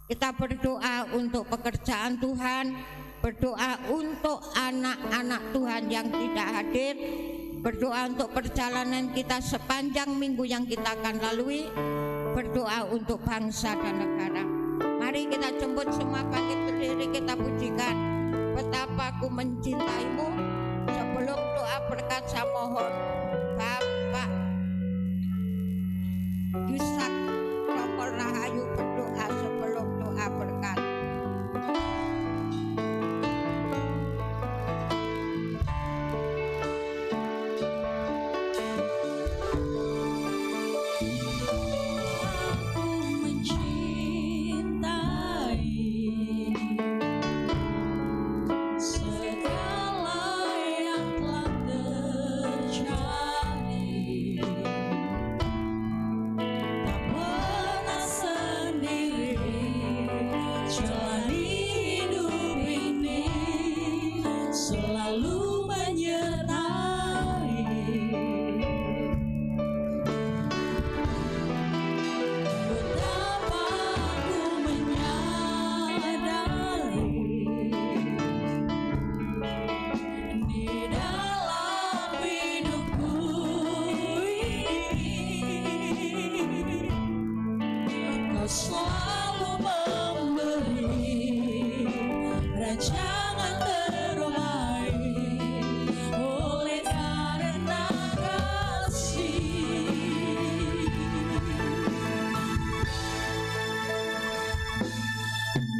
Kita berdoa untuk pekerjaan Tuhan, berdoa untuk anak-anak Tuhan yang tidak hadir, berdoa untuk perjalanan kita sepanjang minggu yang kita akan lalui, berdoa untuk bangsa dan negara. Mari kita jemput semua, bangkit berdiri, kita pujikan. Betapa aku mencintaimu. Sebelum doa berkat saya mohon Bapak Yusak Dr. Rahayu berdoa sebelum doa berkat. Segala yang telah terjadi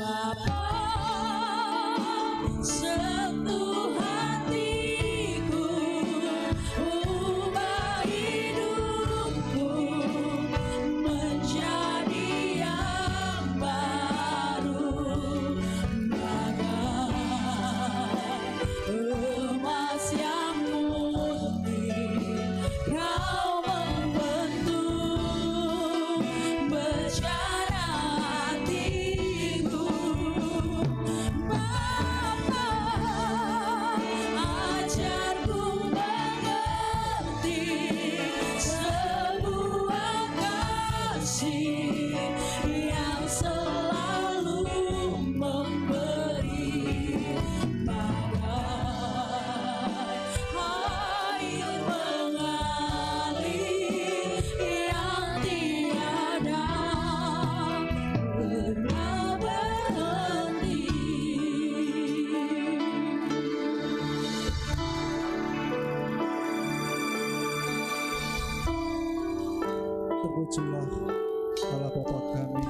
Bapa, sentuh hatiku, ubah hidupku menjadi yang baru, bagai emas yang murni. Kau membentuk bencana hatiku, Bapa, ajarku mengerti sebuah kasih yang selalu memberi, bagai air mengalir yang tiada pernah berhenti. Terpujilah Allah Bapa kami,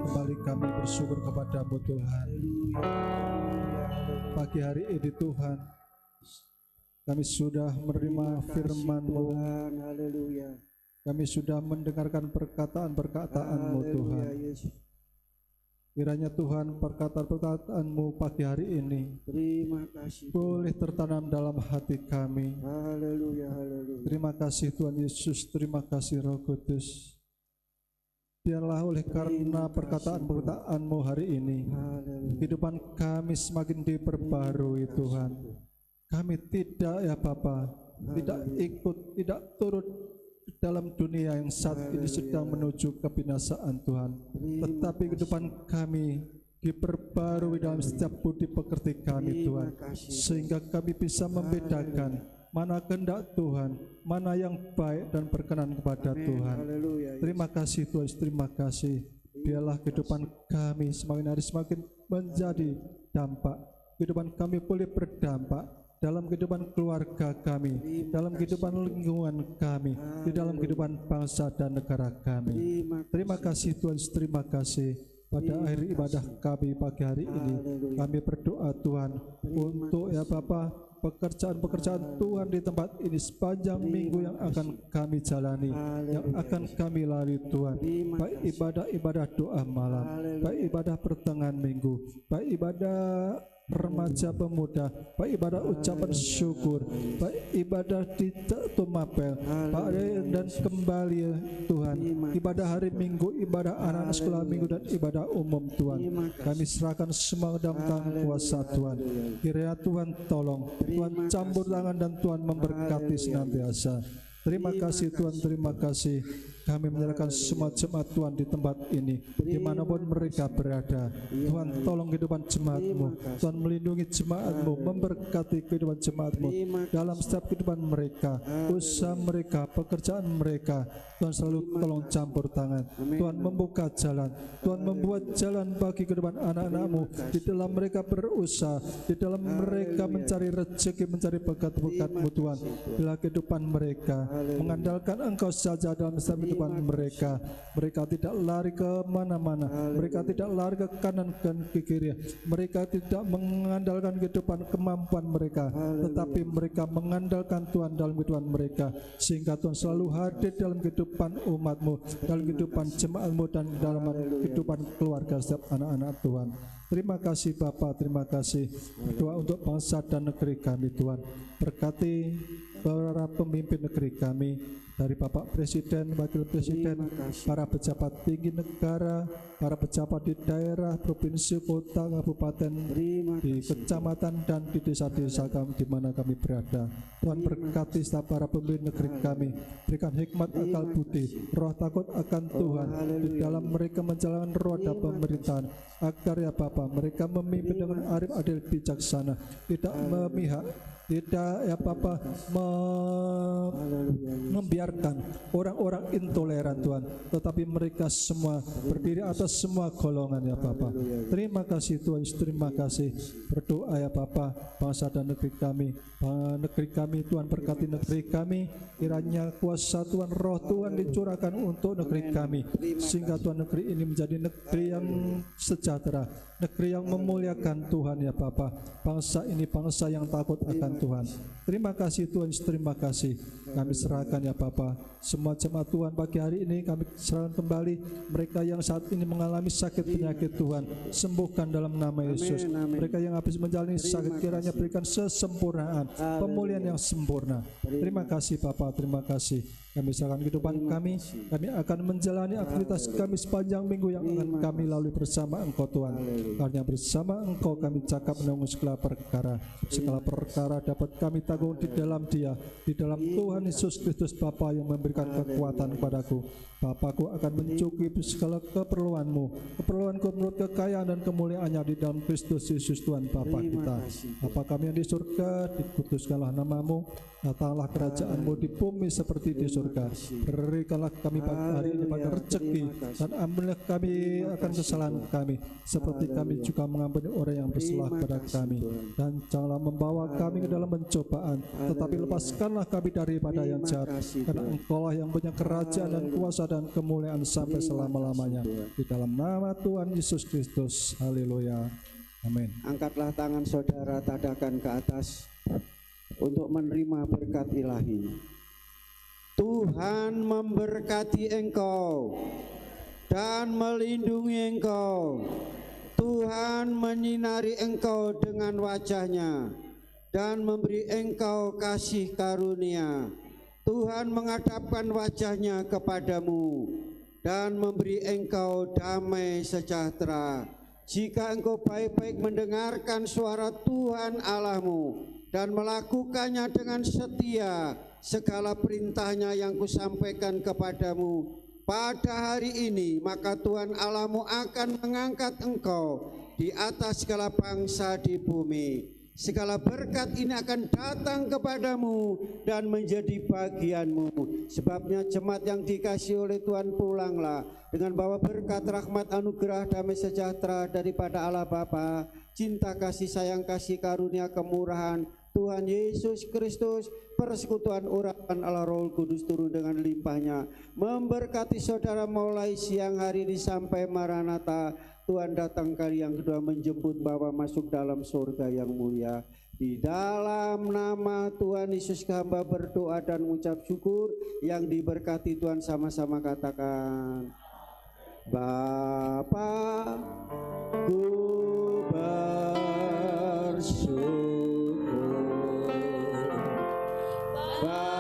kembali kami bersyukur kepadamu Tuhan. Pagi hari ini Tuhan, kami sudah menerima firman-Mu, Haleluya. kami sudah mendengarkan perkataan-perkataan-Mu Tuhan. Kiranya Tuhan perkataan-perkataan-Mu pagi hari ini Terima kasih. boleh tertanam dalam hati kami. Haleluya, haleluya. Terima kasih Tuhan Yesus, terima kasih Roh Kudus. Biarlah oleh karena perkataan-perkataan-Mu hari ini, Haleluya. kehidupan kami semakin diperbarui Tuhan. Kami tidak ya Bapa, tidak ikut, tidak turut dalam dunia yang saat ini sedang menuju kebinasaan Tuhan. Tetapi kehidupan kami diperbarui dalam setiap budi pekerti kami Tuhan, sehingga kami bisa membedakan mana kehendak Tuhan, mana yang baik dan berkenan kepada Tuhan. Haleluya. Terima kasih Tuhan, terima kasih. Biarlah kehidupan kami semakin hari semakin menjadi dampak. Kehidupan kami boleh berdampak dalam kehidupan keluarga kami, dalam kehidupan lingkungan kami, di dalam kehidupan bangsa dan negara kami. Terima kasih Tuhan, terima kasih. Pada akhir ibadah kami pagi hari ini, kami berdoa Tuhan untuk ya Bapa, pekerjaan-pekerjaan Tuhan di tempat ini sepanjang minggu yang akan kami jalani, yang akan kami lalui Tuhan. Baik ibadah-ibadah doa malam, baik ibadah pertengahan minggu, baik ibadah remaja pemuda, baik ibadah ucapan syukur, baik ibadah di Tumapel, dan kembali ya Tuhan, ibadah hari Minggu, ibadah anak-anak sekolah Minggu dan ibadah umum Tuhan. Kami serahkan semua dalam tangan kuasa Tuhan. Kiranya Tuhan tolong, Tuhan campur tangan dan Tuhan memberkati senantiasa. Terima kasih Tuhan, terima kasih. Kami menyerahkan semua jemaat Tuhan di tempat ini, dimanapun mereka berada. Tuhan tolong kehidupan jemaat-Mu, Tuhan melindungi jemaat-Mu, memberkati kehidupan jemaat-Mu dalam setiap kehidupan mereka, usaha mereka, pekerjaan mereka. Tuhan selalu tolong campur tangan. Tuhan membuka jalan, Tuhan membuat jalan bagi kehidupan anak-anak-Mu di dalam mereka berusaha, di dalam mereka mencari rezeki, mencari berkat-berkat-Mu Tuhan. Bila kehidupan mereka mengandalkan Engkau saja dalam setiap kehidupan mereka. Mereka tidak lari ke mana-mana, mereka tidak lari ke kanan dan ke kiri, mereka tidak mengandalkan kehidupan kemampuan mereka, tetapi mereka mengandalkan Tuhan dalam kehidupan mereka, sehingga Tuhan selalu hadir dalam kehidupan umat-Mu, dalam kehidupan jemaat-Mu, dan dalam kehidupan keluarga setiap anak-anak Tuhan. Terima kasih Bapa, terima kasih. Doa untuk bangsa dan negeri kami Tuhan. Berkati para pemimpin negeri kami, dari Bapak Presiden, Wakil Presiden, para pejabat tinggi negara, para pejabat di daerah, provinsi, kota, kabupaten, di kecamatan dan di desa-desa kami di mana kami berada. Tuhan berkati setiap para pemimpin negeri kami, berikan hikmat, akal budi, roh takut akan Tuhan di dalam mereka menjalankan roda pemerintahan, agar ya Bapa mereka memimpin dengan arif, adil, bijaksana, tidak memihak tidak ya Bapa membiarkan orang-orang intoleran Tuhan, tetapi mereka semua berdiri atas semua golongan ya Bapa. Terima kasih Tuhan, terima kasih. Berdoa ya Bapa, bangsa dan negeri kami Tuhan, berkati negeri kami, kiranya kuasa Tuhan, roh Tuhan dicurahkan untuk negeri kami, sehingga Tuhan negeri ini menjadi negeri yang sejahtera, negeri yang memuliakan Tuhan ya Bapa. Bangsa ini bangsa yang takut akan Tuhan. Terima kasih Tuhan, terima kasih. Kami serahkan ya Bapa semua jemaat Tuhan pagi hari ini, kami serahkan kembali mereka yang saat ini mengalami sakit penyakit Tuhan, sembuhkan dalam nama Yesus. Mereka yang habis menjalani sakit, kiranya berikan sesempurnaan, pemulihan yang sempurna. Terima kasih Bapa, terima kasih. Kami serahkan kehidupan kami akan menjalani aktivitas kami sepanjang minggu yang akan kami lalui bersama Engkau Tuhan. Karena bersama Engkau kami cakap menanggung segala perkara dapat kami tanggung di dalam Dia, di dalam Tuhan Yesus Kristus Bapa yang memberikan kekuatan kepadaku. Bapakku akan mencukupi segala keperluanmu menurut kekayaan dan kemuliaannya di dalam Kristus Yesus Tuhan Bapa kita. Bapa kami yang di surga, dikuduskanlah namamu, datanglah kerajaanmu di bumi seperti di surga. Berikanlah kami pagi hari ini pada rezeki, dan ampunilah kami akan kesalahan kami, seperti kami juga mengampuni orang yang bersalah kepada kami. Dan janganlah membawa kami ke dalam pencobaan, tetapi lepaskanlah kami daripada yang jahat, karena Engkaulah yang punya kerajaan dan kuasa dan kemuliaan sampai selama-lamanya. Di dalam nama Tuhan Yesus Kristus. Haleluya. Amin. Angkatlah tangan saudara, tadakan ke atas untuk menerima berkat ilahi. Tuhan memberkati engkau dan melindungi engkau. Tuhan menyinari engkau dengan wajah-Nya dan memberi engkau kasih karunia. Tuhan menghadapkan wajah-Nya kepadamu dan memberi engkau damai sejahtera. Jika engkau baik-baik mendengarkan suara Tuhan Allahmu dan melakukannya dengan setia, segala perintahnya yang kusampaikan kepadamu pada hari ini, maka Tuhan Allahmu akan mengangkat engkau di atas segala bangsa di bumi. Segala berkat ini akan datang kepadamu dan menjadi bagianmu. Sebabnya jemaat yang dikasihi oleh Tuhan, pulanglah dengan bawa berkat, rahmat, anugerah, damai sejahtera daripada Allah Bapa, cinta, kasih sayang, kasih karunia, kemurahan Tuhan Yesus Kristus, persekutuan urapan Allah Roh Kudus turun dengan limpahnya, memberkati saudara mulai siang hari ini sampai Maranatha. Tuhan datang kali yang kedua menjemput bawa masuk dalam surga yang mulia. Di dalam nama Tuhan Yesus hamba berdoa dan mengucap syukur. Yang diberkati Tuhan sama-sama katakan, Bapa ku bersyukur, Bapa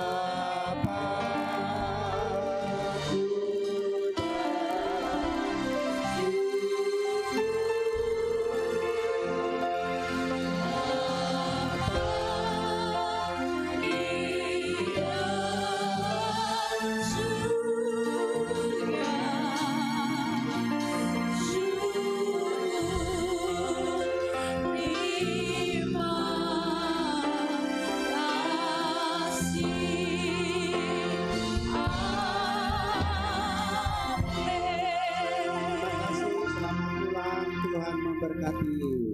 Tuhan memberkati.